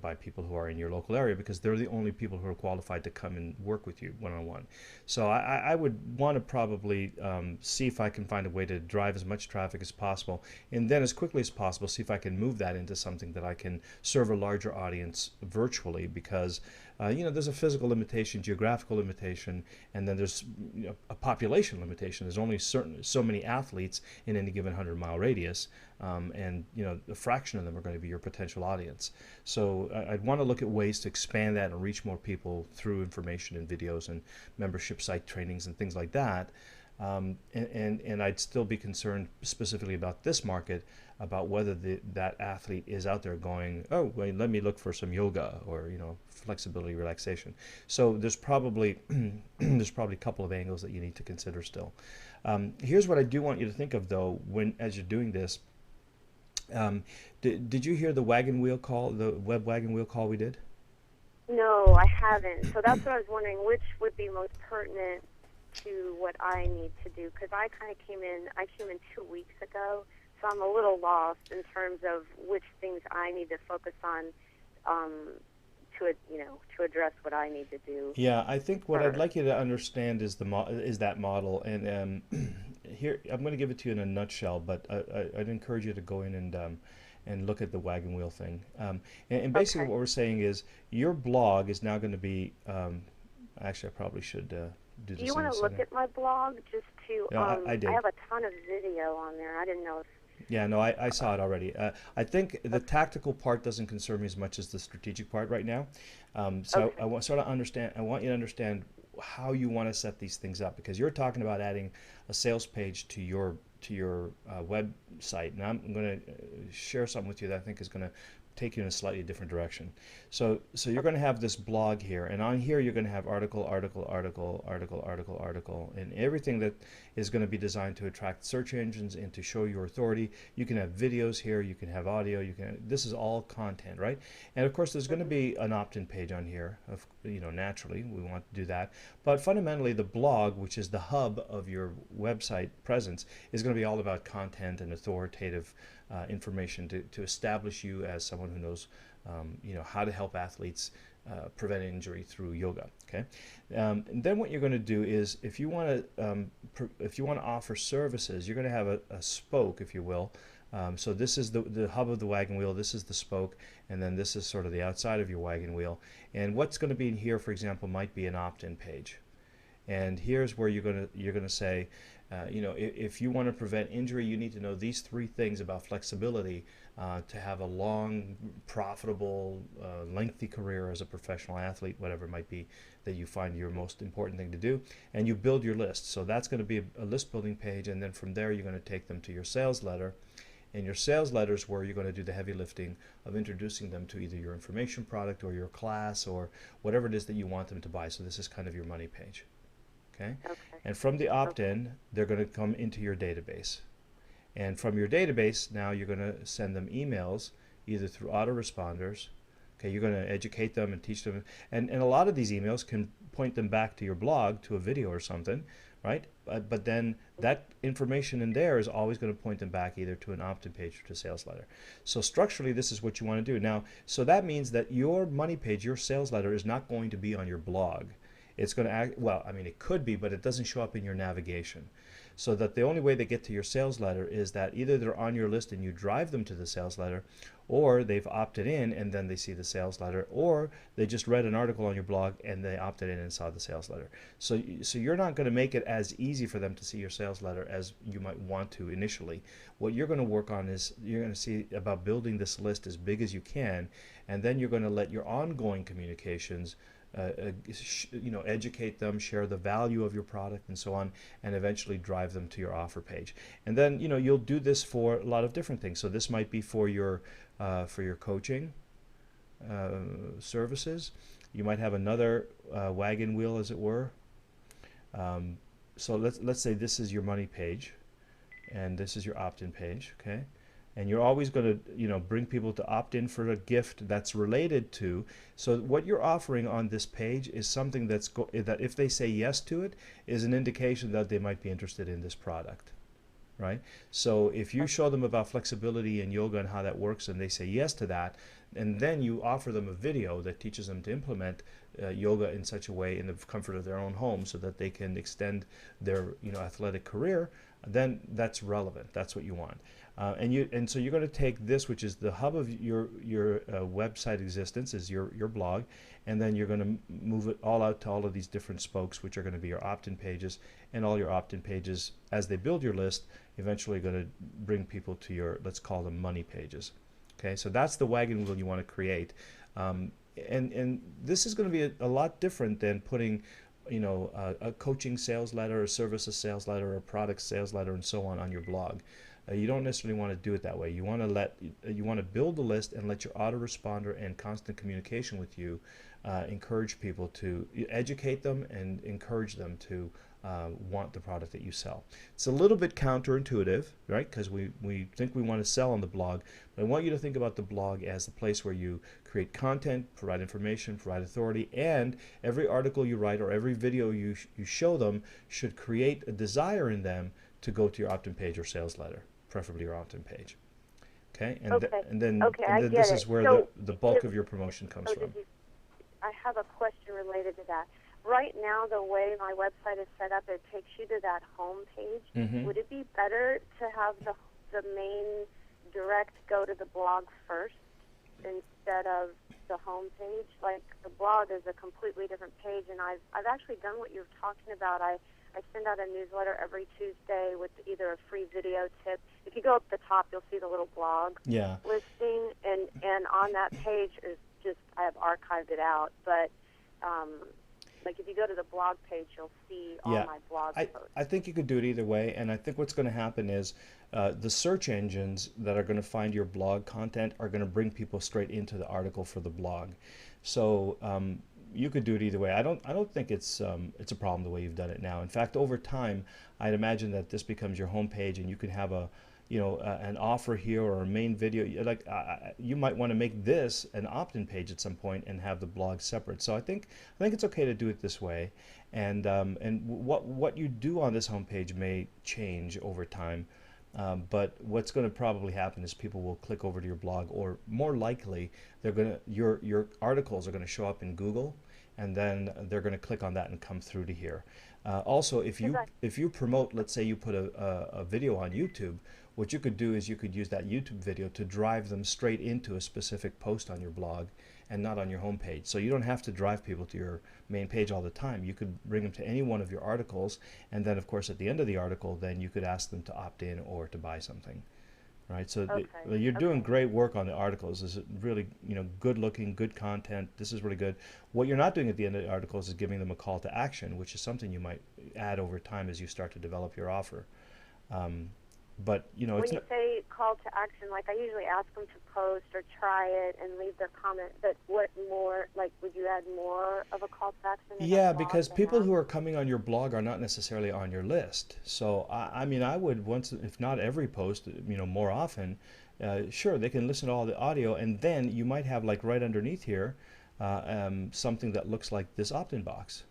by people who are in your local area, because they're the only people who are qualified to come and work with you one-on-one. So I would want to probably see if I can find a way to drive as much traffic as possible, and then as quickly as possible see if I can move that into something that I can serve a larger audience virtually, because there's a physical limitation, geographical limitation, and then there's a population limitation. There's only so many athletes in any given 100-mile radius, and a fraction of them are going to be your potential audience. So I'd want to look at ways to expand that and reach more people through information and videos and membership site trainings and things like that. And I'd still be concerned specifically about this market, about whether that athlete is out there going, oh, wait, let me look for some yoga or flexibility, relaxation. So there's probably a couple of angles that you need to consider still. Here's what I do want you to think of though, as you're doing this. Did you hear the wagon wheel call, the web wagon wheel call we did? No, I haven't. So that's what I was wondering, which would be most pertinent to what I need to do, because I came in 2 weeks ago, so I'm a little lost in terms of which things I need to focus on to address what I need to do. Yeah, I think what I'd like you to understand is that model, and here I'm going to give it to you in a nutshell, but I'd encourage you to go in and look at the wagon wheel thing. And basically what we're saying is your blog is now going to be, actually I probably should do this. Do you want to look at my blog just to, I did. I have a ton of video on there. I didn't know if... Yeah, no, I saw it already. I think the tactical part doesn't concern me as much as the strategic part right now. So I want you to understand how you want to set these things up, because you're talking about adding a sales page to your website, and I'm going to share something with you that I think is going to take you in a slightly different direction. So you're going to have this blog here, and on here you're going to have article, and everything that is going to be designed to attract search engines and to show your authority. You can have videos here, you can have audio, this is all content, right? And of course there's going to be an opt-in page on here, naturally we want to do that, but fundamentally the blog, which is the hub of your website presence, is going to be all about content and authoritative information to establish you as someone who knows how to help athletes prevent injury through yoga. Okay, and then what you're going to do is, if you want to offer services, you're going to have a spoke, if you will. So this is the hub of the wagon wheel, this is the spoke, and then this is sort of the outside of your wagon wheel. And what's going to be in here, for example, might be an opt-in page. And here's where you're going to say, If you want to prevent injury, you need to know these three things about flexibility to have a long, profitable, lengthy career as a professional athlete, whatever it might be that you find your most important thing to do. And you build your list. So that's going to be a list building page, and then from there you're going to take them to your sales letter. And your sales letter is where you're going to do the heavy lifting of introducing them to either your information product or your class or whatever it is that you want them to buy. So this is kind of your money page. Okay? And from the opt-in, they're going to come into your database. And from your database, now you're going to send them emails either through autoresponders. Okay, you're going to educate them and teach them. And a lot of these emails can point them back to your blog, to a video or something, right? But then that information in there is always going to point them back either to an opt-in page or to a sales letter. So structurally, this is what you want to do. Now, so that means that your money page, your sales letter, is not going to be on your blog. It's going to act, well, I mean, it could be, but it doesn't show up in your navigation. So that the only way they get to your sales letter is that either they're on your list and you drive them to the sales letter, or they've opted in and then they see the sales letter, or they just read an article on your blog and they opted in and saw the sales letter. So you're not going to make it as easy for them to see your sales letter as you might want to initially. What you're going to work on is you're going to see about building this list as big as you can, and then you're going to let your ongoing communications educate them, share the value of your product and so on, and eventually drive them to your offer page. And then you'll do this for a lot of different things. So this might be for your coaching services. You might have another wagon wheel, as it were. So let's say this is your money page, and this is your opt-in page. Okay. And you're always going to, bring people to opt in for a gift that's related to. So what you're offering on this page is something that if they say yes to it, is an indication that they might be interested in this product, right? So if you show them about flexibility and yoga and how that works, and they say yes to that, and then you offer them a video that teaches them to implement yoga in such a way in the comfort of their own home, so that they can extend their athletic career, then that's relevant. That's what you want. And so you're going to take this, which is the hub of your website existence, is your blog, and then you're going to move it all out to all of these different spokes, which are going to be your opt-in pages, and all your opt-in pages, as they build your list, eventually going to bring people to your, let's call them, money pages. Okay, so that's the wagon wheel you want to create, and this is going to be a lot different than putting a coaching sales letter, a services sales letter, a product sales letter, and so on your blog. You don't necessarily want to do it that way. You want to build a list and let your autoresponder and constant communication with you encourage people to educate them and encourage them to want the product that you sell. It's a little bit counterintuitive, right? Because we think we want to sell on the blog, but I want you to think about the blog as the place where you create content, provide information, provide authority, and every article you write or every video you show them should create a desire in them to go to your opt-in page or sales letter, preferably your opt-in page. Okay, and then this is where the bulk of your promotion comes from. I have a question related to that. Right now, the way my website is set up, it takes you to that home page. Mm-hmm. Would it be better to have the main direct go to the blog first instead of the home page? Like, the blog is a completely different page, and I've actually done what you're talking about. I send out a newsletter every Tuesday with either a free video tip. If you go up the top, you'll see the little blog listing, and on that page is just, I have archived it out, but like if you go to the blog page, you'll see all my blog posts. I think you could do it either way, and I think what's going to happen is the search engines that are going to find your blog content are going to bring people straight into the article for the blog. So you could do it either way. I don't think it's a problem the way you've done it now. In fact, over time, I'd imagine that this becomes your homepage, and you could have an offer here or a main video. Like you might want to make this an opt-in page at some point and have the blog separate. So I think it's okay to do it this way. And what you do on this homepage may change over time. But what's going to probably happen is people will click over to your blog, or more likely, your articles are going to show up in Google, and then they're going to click on that and come through to here. Also, if you promote, let's say you put a video on YouTube, what you could do is you could use that YouTube video to drive them straight into a specific post on your blog and not on your homepage. So you don't have to drive people to your main page all the time. You could bring them to any one of your articles, and then of course at the end of the article, then you could ask them to opt in or to buy something. Right, so you're doing great work on the articles. Is really, good looking, good content. This is really good. What you're not doing at the end of the articles is giving them a call to action, which is something you might add over time as you start to develop your offer. But when it's you say call to action, like I usually ask them to post or try it and leave their comment. But what more? Like, would you add more of a call to action? Yeah, because people who are coming on your blog are not necessarily on your list. So I mean, I would once, if not every post, more often. Sure, they can listen to all the audio, and then you might have like right underneath here something that looks like this opt-in box.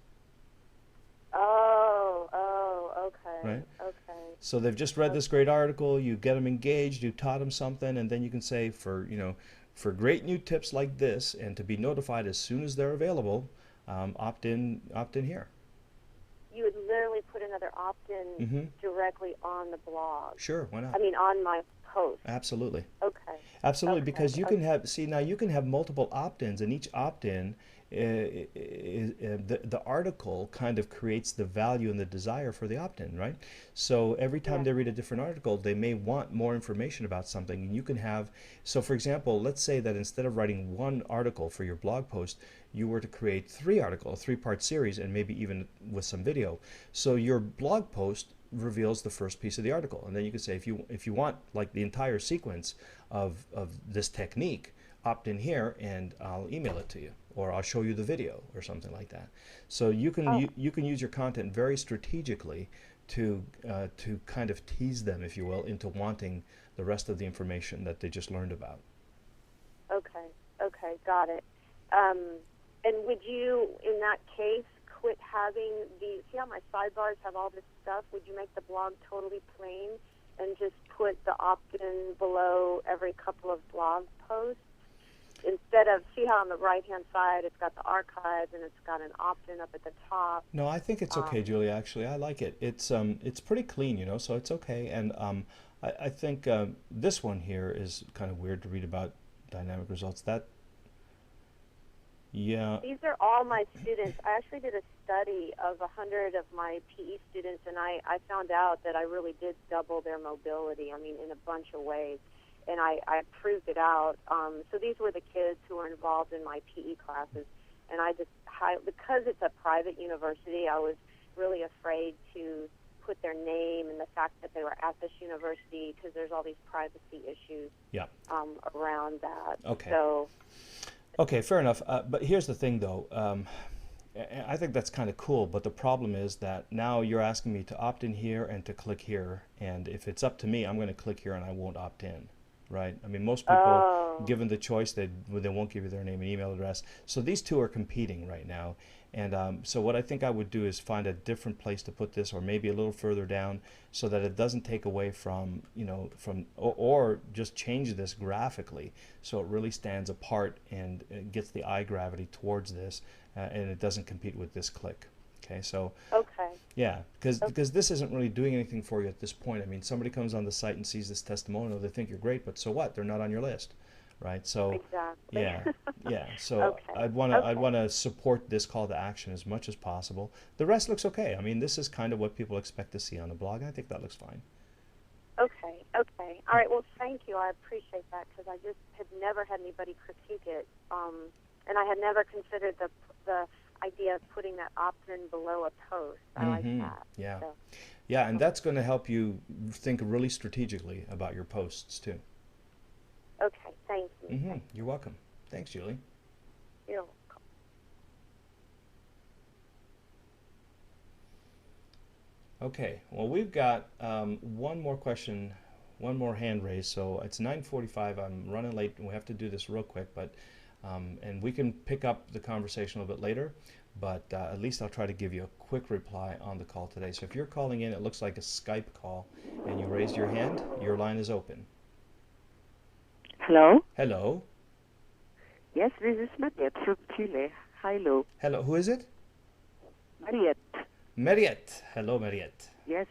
Okay. Right. Okay. So they've just read this great article. You get them engaged. You taught them something, and then you can say for great new tips like this, and to be notified as soon as they're available, opt in here. You would literally put another opt-in directly on the blog. Sure, why not? I mean, on my post. Absolutely. Okay. Absolutely, because you can have you can have multiple opt-ins, and each opt-in the article kind of creates the value and the desire for the opt-in, right? So every time they read a different article, they may want more information about something, and you can have, so for example, let's say that instead of writing one article for your blog post, you were to create a three-part series, and maybe even with some video. So your blog post reveals the first piece of the article, and then you could say, if you want like the entire sequence of this technique, opt in here and I'll email it to you, or I'll show you the video or something like that. So you can you can use your content very strategically to kind of tease them, if you will, into wanting the rest of the information that they just learned about. Okay, got it. And would you, in that case, quit having see how my sidebars have all this stuff? Would you make the blog totally plain and just put the opt-in below every couple of blog posts? Instead of, see how on the right-hand side it's got the archives and it's got an opt-in up at the top. No, I think it's okay, Julia, actually. I like it. It's pretty clean, so it's okay. And I think this one here is kind of weird to read about dynamic results. These are all my students. I actually did a study of 100 of my PE students, and I found out that I really did double their mobility, in a bunch of ways. And I proved it out. So these were the kids who were involved in my PE classes. And because it's a private university, I was really afraid to put their name and the fact that they were at this university, because there's all these privacy issues around that. Okay. So, okay, fair enough. But here's the thing, though. I think that's kind of cool, but the problem is that now you're asking me to opt in here and to click here. And if it's up to me, I'm going to click here and I won't opt in. Right? Most people, given the choice, they won't give you their name and email address. So these two are competing right now. And so what I think I would do is find a different place to put this, or maybe a little further down, so that it doesn't take away from, or just change this graphically so it really stands apart and gets the eye gravity towards this, and it doesn't compete with this click. Okay, so yeah, because this isn't really doing anything for you at this point. Somebody comes on the site and sees this testimonial, they think you're great, but so what? They're not on your list, right? So exactly. yeah. So I'd want to support this call to action as much as possible. The rest looks okay. This is kind of what people expect to see on the blog. I think that looks fine. Okay. All right. Well, thank you. I appreciate that, because I just had never had anybody critique it, and I had never considered the idea of putting that opt-in below a post. I like that. Yeah. So. Yeah, and that's going to help you think really strategically about your posts too. Okay, thank you. You're welcome. Thanks, Julie. You're welcome. Okay, well, we've got one more question, one more hand raised. So it's 9:45. I'm running late, and we have to do this real quick, but and we can pick up the conversation a little bit later, but at least I'll try to give you a quick reply on the call today. So if you're calling in, it looks like a Skype call, and you raised your hand, your line is open. Hello? Hello? Yes, this is Mariette from Chile. Hello. Hello, who is it? Mariette. Mariette. Hello, Mariette. Yes.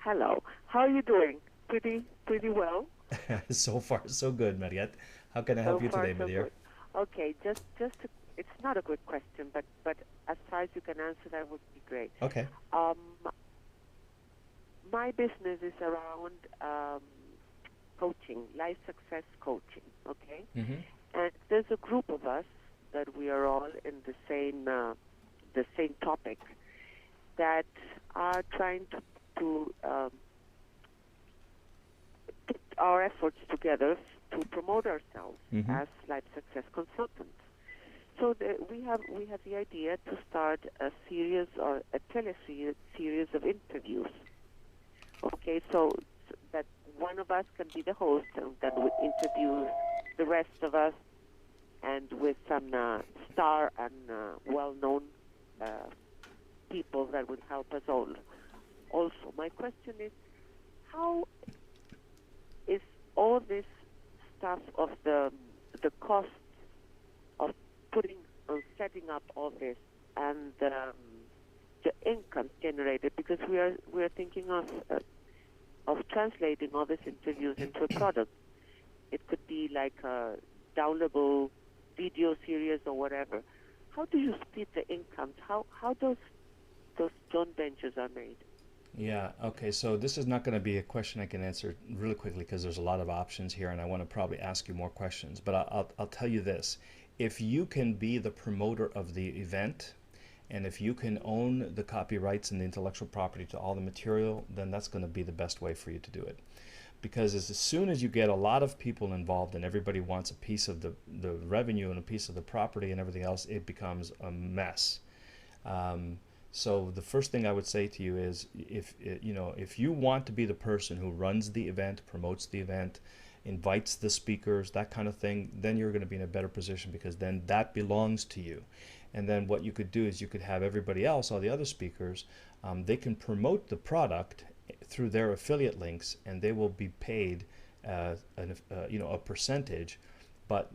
Hello. How are you doing? Pretty well. So far, so good, Mariette. How can I So help you far, today, so my dear? good. Okay, it's not a good question, but as far as you can answer, that would be great. Okay. Um, my business is around coaching, life success coaching. Okay, Mm-hmm. and there's a group of us that we are all in the same topic that are trying to put our efforts together to promote ourselves Mm-hmm. as life success consultants. So we have the idea to start a series or a series of interviews. Okay, so that one of us can be the host and then we interview the rest of us, and with some star and well-known people that would help us all. Also, my question is, how is all this stuff of the cost of setting up all this and the income generated? Because we are thinking of translating all these interviews into a product. It could be like a downloadable video series or whatever. How do you split the incomes? How those joint ventures are made? Yeah, okay, so this is not going to be a question I can answer really quickly because there's a lot of options here and I want to probably ask you more questions. But I'll tell you this. If you can be the promoter of the event and if you can own the copyrights and the intellectual property to all the material, then that's going to be the best way for you to do it. Because as soon as you get a lot of people involved and everybody wants a piece of the revenue and a piece of the property and everything else, it becomes a mess. So the first thing I would say to you is, if you want to be the person who runs the event, promotes the event, invites the speakers, that kind of thing, then you're going to be in a better position because then that belongs to you. And then what you could do is you could have everybody else, all the other speakers, they can promote the product through their affiliate links, and they will be paid a percentage. But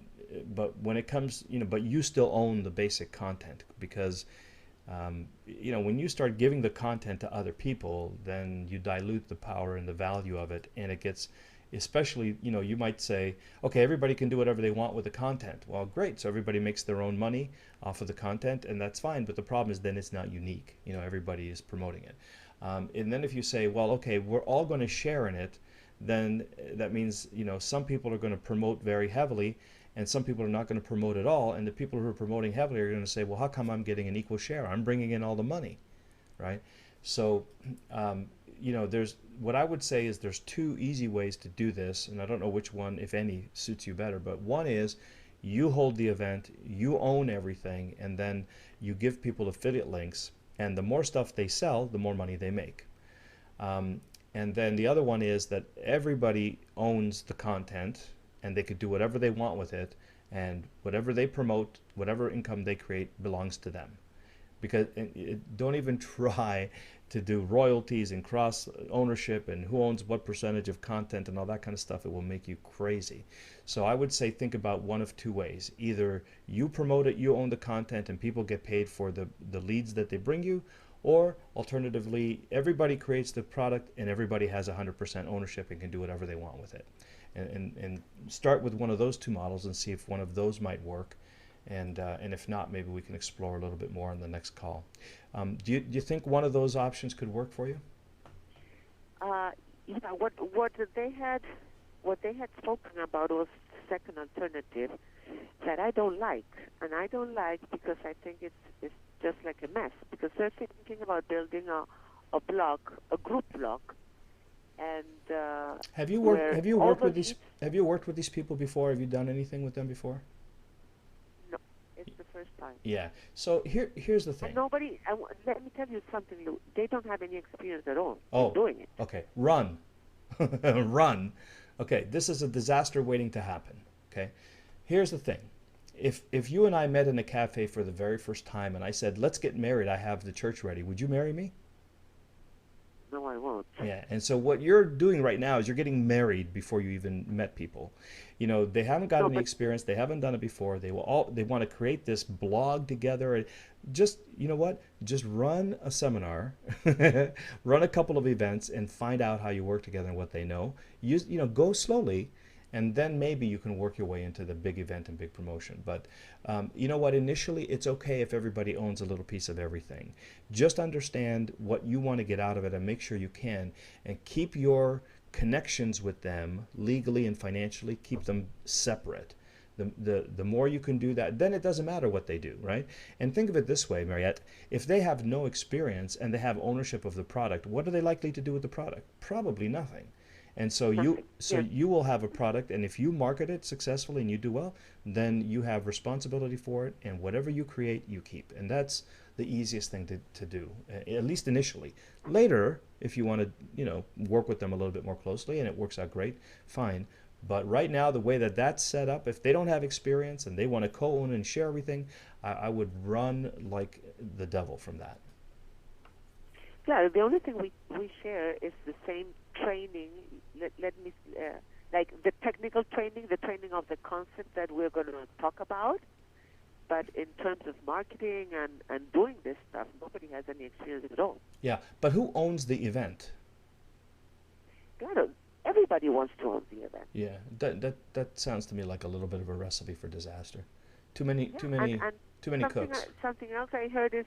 when it comes, but you still own the basic content because. When you start giving the content to other people, then you dilute the power and the value of it, and it gets, especially, you might say, okay, everybody can do whatever they want with the content. Well, great, so everybody makes their own money off of the content, and that's fine, but the problem is then it's not unique. Everybody is promoting it. And then if you say, well, okay, we're all going to share in it, then that means, some people are going to promote very heavily, and some people are not going to promote at all, and the people who are promoting heavily are going to say, well, how come I'm getting an equal share? I'm bringing in all the money, right? So, there's what I would say is there's two easy ways to do this, and I don't know which one, if any, suits you better, but one is you hold the event, you own everything, and then you give people affiliate links, and the more stuff they sell, the more money they make. And then the other one is that everybody owns the content, and they could do whatever they want with it, and whatever they promote, whatever income they create belongs to them. Because don't even try to do royalties and cross ownership and who owns what percentage of content and all that kind of stuff. It will make you crazy. So I would say think about one of two ways. Either you promote it, you own the content, and people get paid for the leads that they bring you, or alternatively, everybody creates the product and everybody has 100% ownership and can do whatever they want with it. And start with one of those two models and see if one of those might work, and if not, maybe we can explore a little bit more on the next call. Do you think one of those options could work for you? What they had spoken about was the second alternative that I don't like, and I don't like because I think it's just like a mess. Because they're thinking about building a blog, a group blog. And have you worked with these people before? Have you done anything with them before? No, it's the first time. Yeah. So here's the thing. And let me tell you something, Lou. They don't have any experience at all in doing it. Okay, run, run. Okay, this is a disaster waiting to happen. Okay, here's the thing. If you and I met in a cafe for the very first time and I said, let's get married, I have the church ready, would you marry me? No, I won't. Yeah, and so what you're doing right now is you're getting married before you even met people. You know, they haven't got No, any but experience, they haven't done it before. They want to create this blog together. And just, you know what? Just run a seminar, run a couple of events and find out how you work together and what they know. You know, go slowly and then maybe you can work your way into the big event and big promotion. But you know what? Initially, it's okay if everybody owns a little piece of everything. Just understand what you want to get out of it and make sure you can, and keep your connections with them legally and financially, keep them separate. The more you can do that, then it doesn't matter what they do, right? And think of it this way, Mariette, if they have no experience and they have ownership of the product, what are they likely to do with the product? Probably nothing. And so nothing. Yeah. you will have a product, and if you market it successfully and you do well, then you have responsibility for it, and whatever you create, you keep. And that's the easiest thing to do, at least initially. Later, if you want to, you know, work with them a little bit more closely and it works out great, fine. But right now, the way that that's set up, if they don't have experience and they want to co-own and share everything, I would run like the devil from that. Yeah, the only thing we share is the same training. Let me, like the technical training, the training of the concept that we're going to talk about. But in terms of marketing and doing this stuff, nobody has any experience at all. Yeah, but who owns the event? God, everybody wants to own the event. Yeah, that sounds to me like a little bit of a recipe for disaster. Too many And too many cooks. Something else I heard is,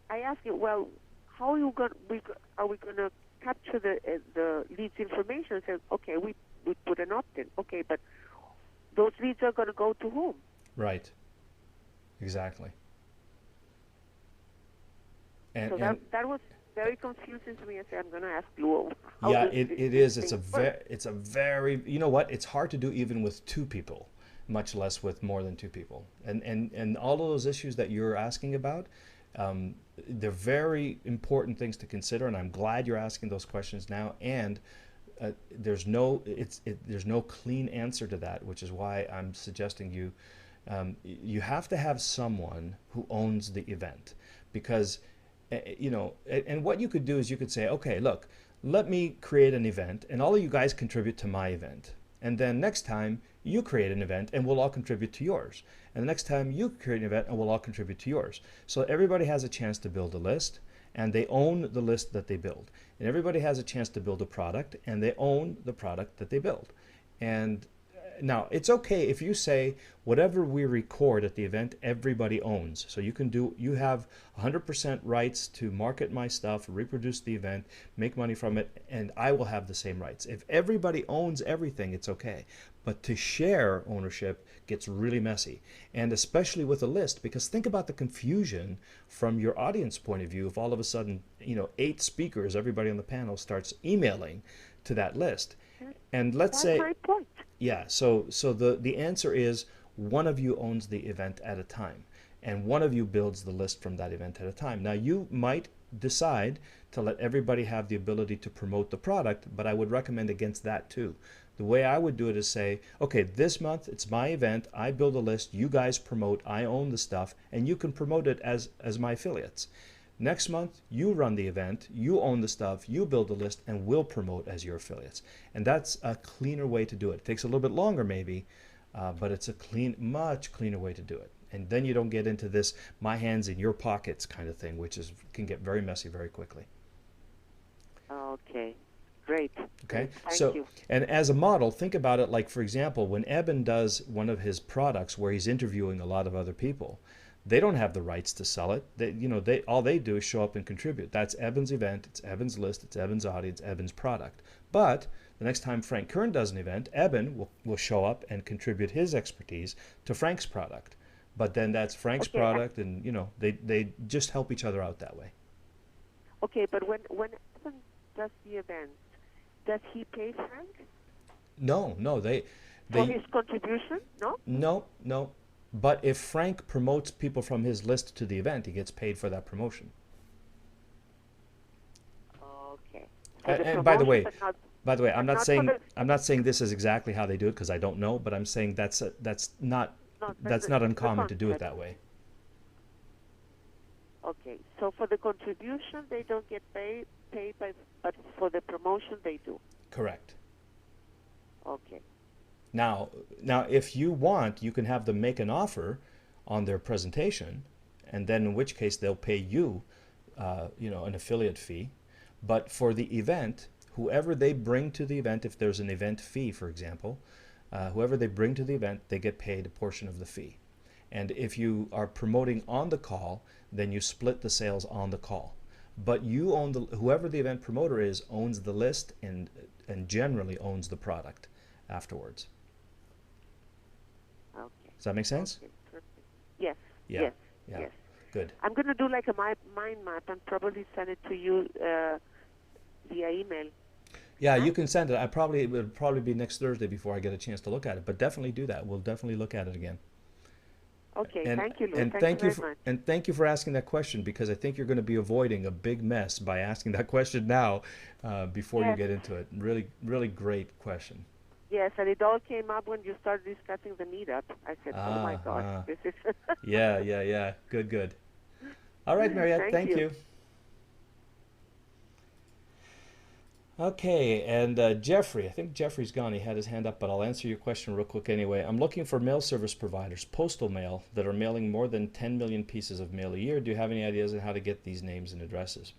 I asked you, well, how are we going to capture the leads information? Said, okay, we put an opt-in. Okay, but those leads are going to go to whom? Right. Exactly. And, So and that was very confusing to me. I said, I'm going to ask Lou. yeah, it is. It's a very, you know what? It's hard to do even with two people, much less with more than two people. And all of those issues that you're asking about, they're very important things to consider. And I'm glad you're asking those questions now. And there's no clean answer to that, which is why I'm suggesting you have to have someone who owns the event, because you know, and what you could do is you could say, okay, look, let me create an event and all of you guys contribute to my event, and then next time you create an event and we'll all contribute to yours, and the next time you create an event and we'll all contribute to yours. So everybody has a chance to build a list, and they own the list that they build, and everybody has a chance to build a product and they own the product that they build. And now, it's okay if you say whatever we record at the event, everybody owns. So you have 100% rights to market my stuff, reproduce the event, make money from it, and I will have the same rights. If everybody owns everything, it's okay. But to share ownership gets really messy, and especially with a list, because think about the confusion from your audience point of view if all of a sudden, you know, 8 speakers, everybody on the panel starts emailing to that list. And let's say, that's my point. yeah, so the answer is one of you owns the event at a time, and one of you builds the list from that event at a time. Now, you might decide to let everybody have the ability to promote the product, but I would recommend against that too. The way I would do it is say, okay, this month it's my event, I build a list, you guys promote, I own the stuff, and you can promote it as my affiliates. Next month, you run the event, you own the stuff, you build the list, and we'll promote as your affiliates. And that's a cleaner way to do it. It takes a little bit longer maybe, but it's a much cleaner way to do it. And then you don't get into this my hands in your pockets kind of thing, which can get very messy very quickly. Okay, great. Okay, Thank you. And as a model, think about it like, for example, when Eben does one of his products where he's interviewing a lot of other people, they don't have the rights to sell it. All they do is show up and contribute. That's Eben's event, it's Eben's list, it's Eben's audience, Eben's product. But the next time Frank Kern does an event, Eben will show up and contribute his expertise to Frank's product. But then that's Frank's product, and they just help each other out that way. Okay, but when Eben does the event, does he pay Frank? No, For his contribution? No? No. But if Frank promotes people from his list to the event, he gets paid for that promotion. Okay. And by the way, I'm not saying this is exactly how they do it because I don't know, but I'm saying that's not uncommon to do it that way. Okay. So for the contribution, they don't get paid, pay but for the promotion they do. Correct. Okay. Now, if you want, you can have them make an offer on their presentation, and then in which case they'll pay you, an affiliate fee. But for the event, whoever they bring to the event, if there's an event fee, for example, whoever they bring to the event, they get paid a portion of the fee. And if you are promoting on the call, then you split the sales on the call. But you own whoever the event promoter is owns the list and generally owns the product afterwards. Okay. Does that make sense? Okay, perfect. Yes. Yeah. Yes. Yeah. Yes. Good. I'm going to do like a mind map and probably send it to you via email. Yeah, you can send it. It would probably be next Thursday before I get a chance to look at it. But definitely do that. We'll definitely look at it again. Okay, And, thank you, Lou. and thank you very much. And thank you for asking that question, because I think you're going to be avoiding a big mess by asking that question now before you get into it. Really, really great question. Yes, and it all came up when you started discussing the meetup. I said, oh my God, this is... Yeah. Good. All right, Mariette, thank you. Okay, and Jeffrey, I think Jeffrey's gone. He had his hand up, but I'll answer your question real quick anyway. I'm looking for mail service providers, postal mail, that are mailing more than 10 million pieces of mail a year. Do you have any ideas on how to get these names and addresses?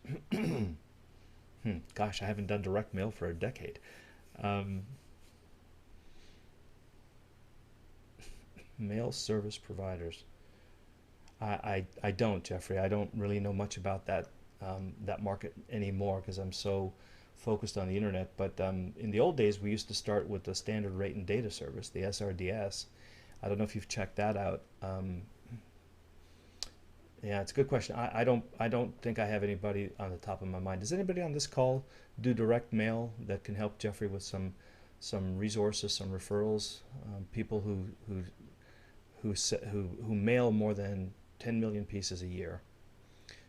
Gosh, I haven't done direct mail for a decade. Mail service providers. I don't, Jeffrey. I don't really know much about that market anymore because I'm so focused on the internet. But in the old days, we used to start with the standard rate and data service, the SRDS. I don't know if you've checked that out. Yeah, it's a good question. I don't think I have anybody on the top of my mind. Does anybody on this call do direct mail that can help Jeffrey with some resources, some referrals? People who mail more than 10 million pieces a year.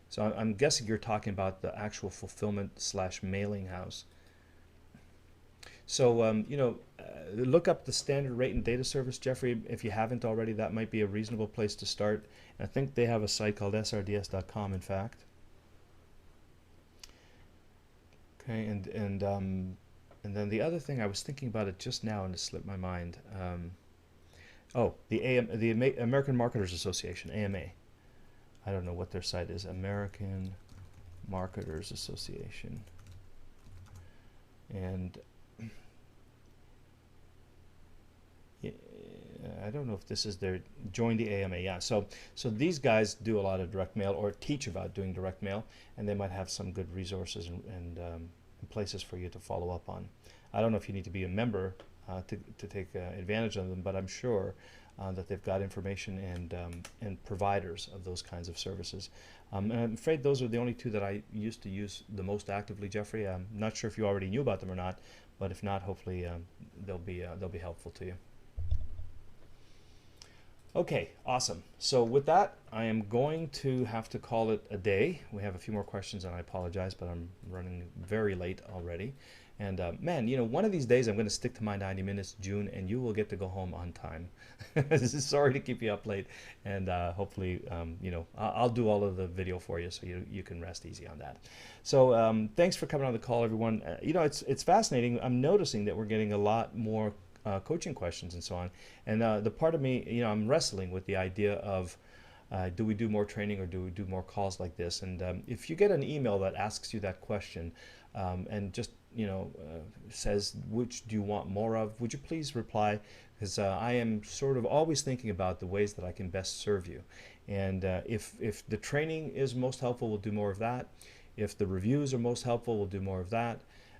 So I'm guessing you're talking about the actual fulfillment / mailing house. So look up the standard rate and data service, Jeffrey. If you haven't already, that might be a reasonable place to start. And I think they have a site called srds.com, in fact. Okay, and then the other thing, I was thinking about it just now and it slipped my mind. The American Marketers Association, AMA. I don't know what their site is. American Marketers Association. And I don't know if this is their join the AMA. Yeah. So these guys do a lot of direct mail or teach about doing direct mail, and they might have some good resources and places for you to follow up on. I don't know if you need to be a member to take advantage of them, but I'm sure that they've got information and providers of those kinds of services. And I'm afraid those are the only two that I used to use the most actively, Jeffrey. I'm not sure if you already knew about them or not, but if not, hopefully they'll be helpful to you. Okay, awesome. So with that, I am going to have to call it a day. We have a few more questions, and I apologize, but I'm running very late already. And man, one of these days I'm going to stick to my 90 minutes, June, and you will get to go home on time. Sorry to keep you up late, and hopefully, I'll do all of the video for you, so you can rest easy on that. So thanks for coming on the call, everyone. It's fascinating. I'm noticing that we're getting a lot more coaching questions and so on. And the part of me, I'm wrestling with the idea of do we do more training or do we do more calls like this? And if you get an email that asks you that question and just says which do you want more of, would you please reply? Because I am sort of always thinking about the ways that I can best serve you. And if the training is most helpful, we'll do more of that. If the reviews are most helpful, we'll do more of that.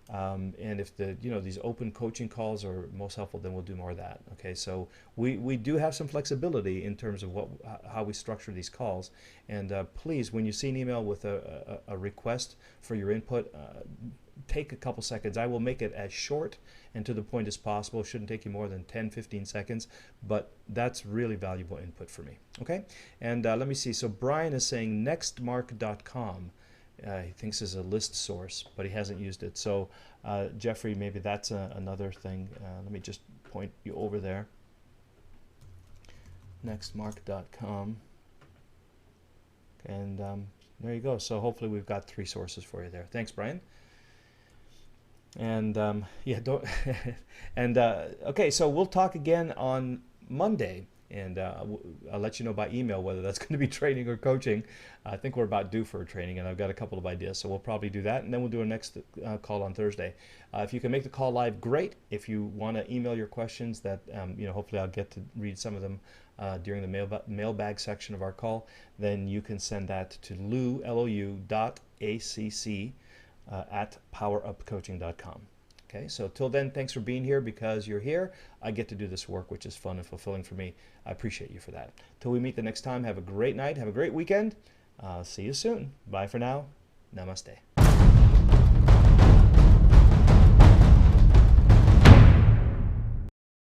And if these open coaching calls are most helpful, then we'll do more of that. Okay, so we do have some flexibility in terms of how we structure these calls. And please, when you see an email with a request for your input, take a couple seconds. I will make it as short and to the point as possible. It shouldn't take you more than 10-15 seconds, but that's really valuable input for me. Okay, and let me see. So Brian is saying nextmark.com. He thinks is a list source, but he hasn't used it. So Jeffrey, maybe that's another thing. Let me just point you over there. Nextmark.com. And There you go. So hopefully we've got 3 sources for you there. Thanks, Brian. And yeah, don't. And okay, so we'll talk again on Monday, and I'll let you know by email whether that's going to be training or coaching. I think we're about due for a training, and I've got a couple of ideas, so we'll probably do that, and then we'll do our next call on Thursday. If you can make the call live, great. If you want to email your questions, that hopefully I'll get to read some of them during the mailbag section of our call, then you can send that to lou.acc at powerupcoaching.com. Okay, so till then, thanks for being here. Because you're here, I get to do this work, which is fun and fulfilling for me. I appreciate you for that. Till we meet the next time, have a great night, have a great weekend. See you soon. Bye for now. Namaste.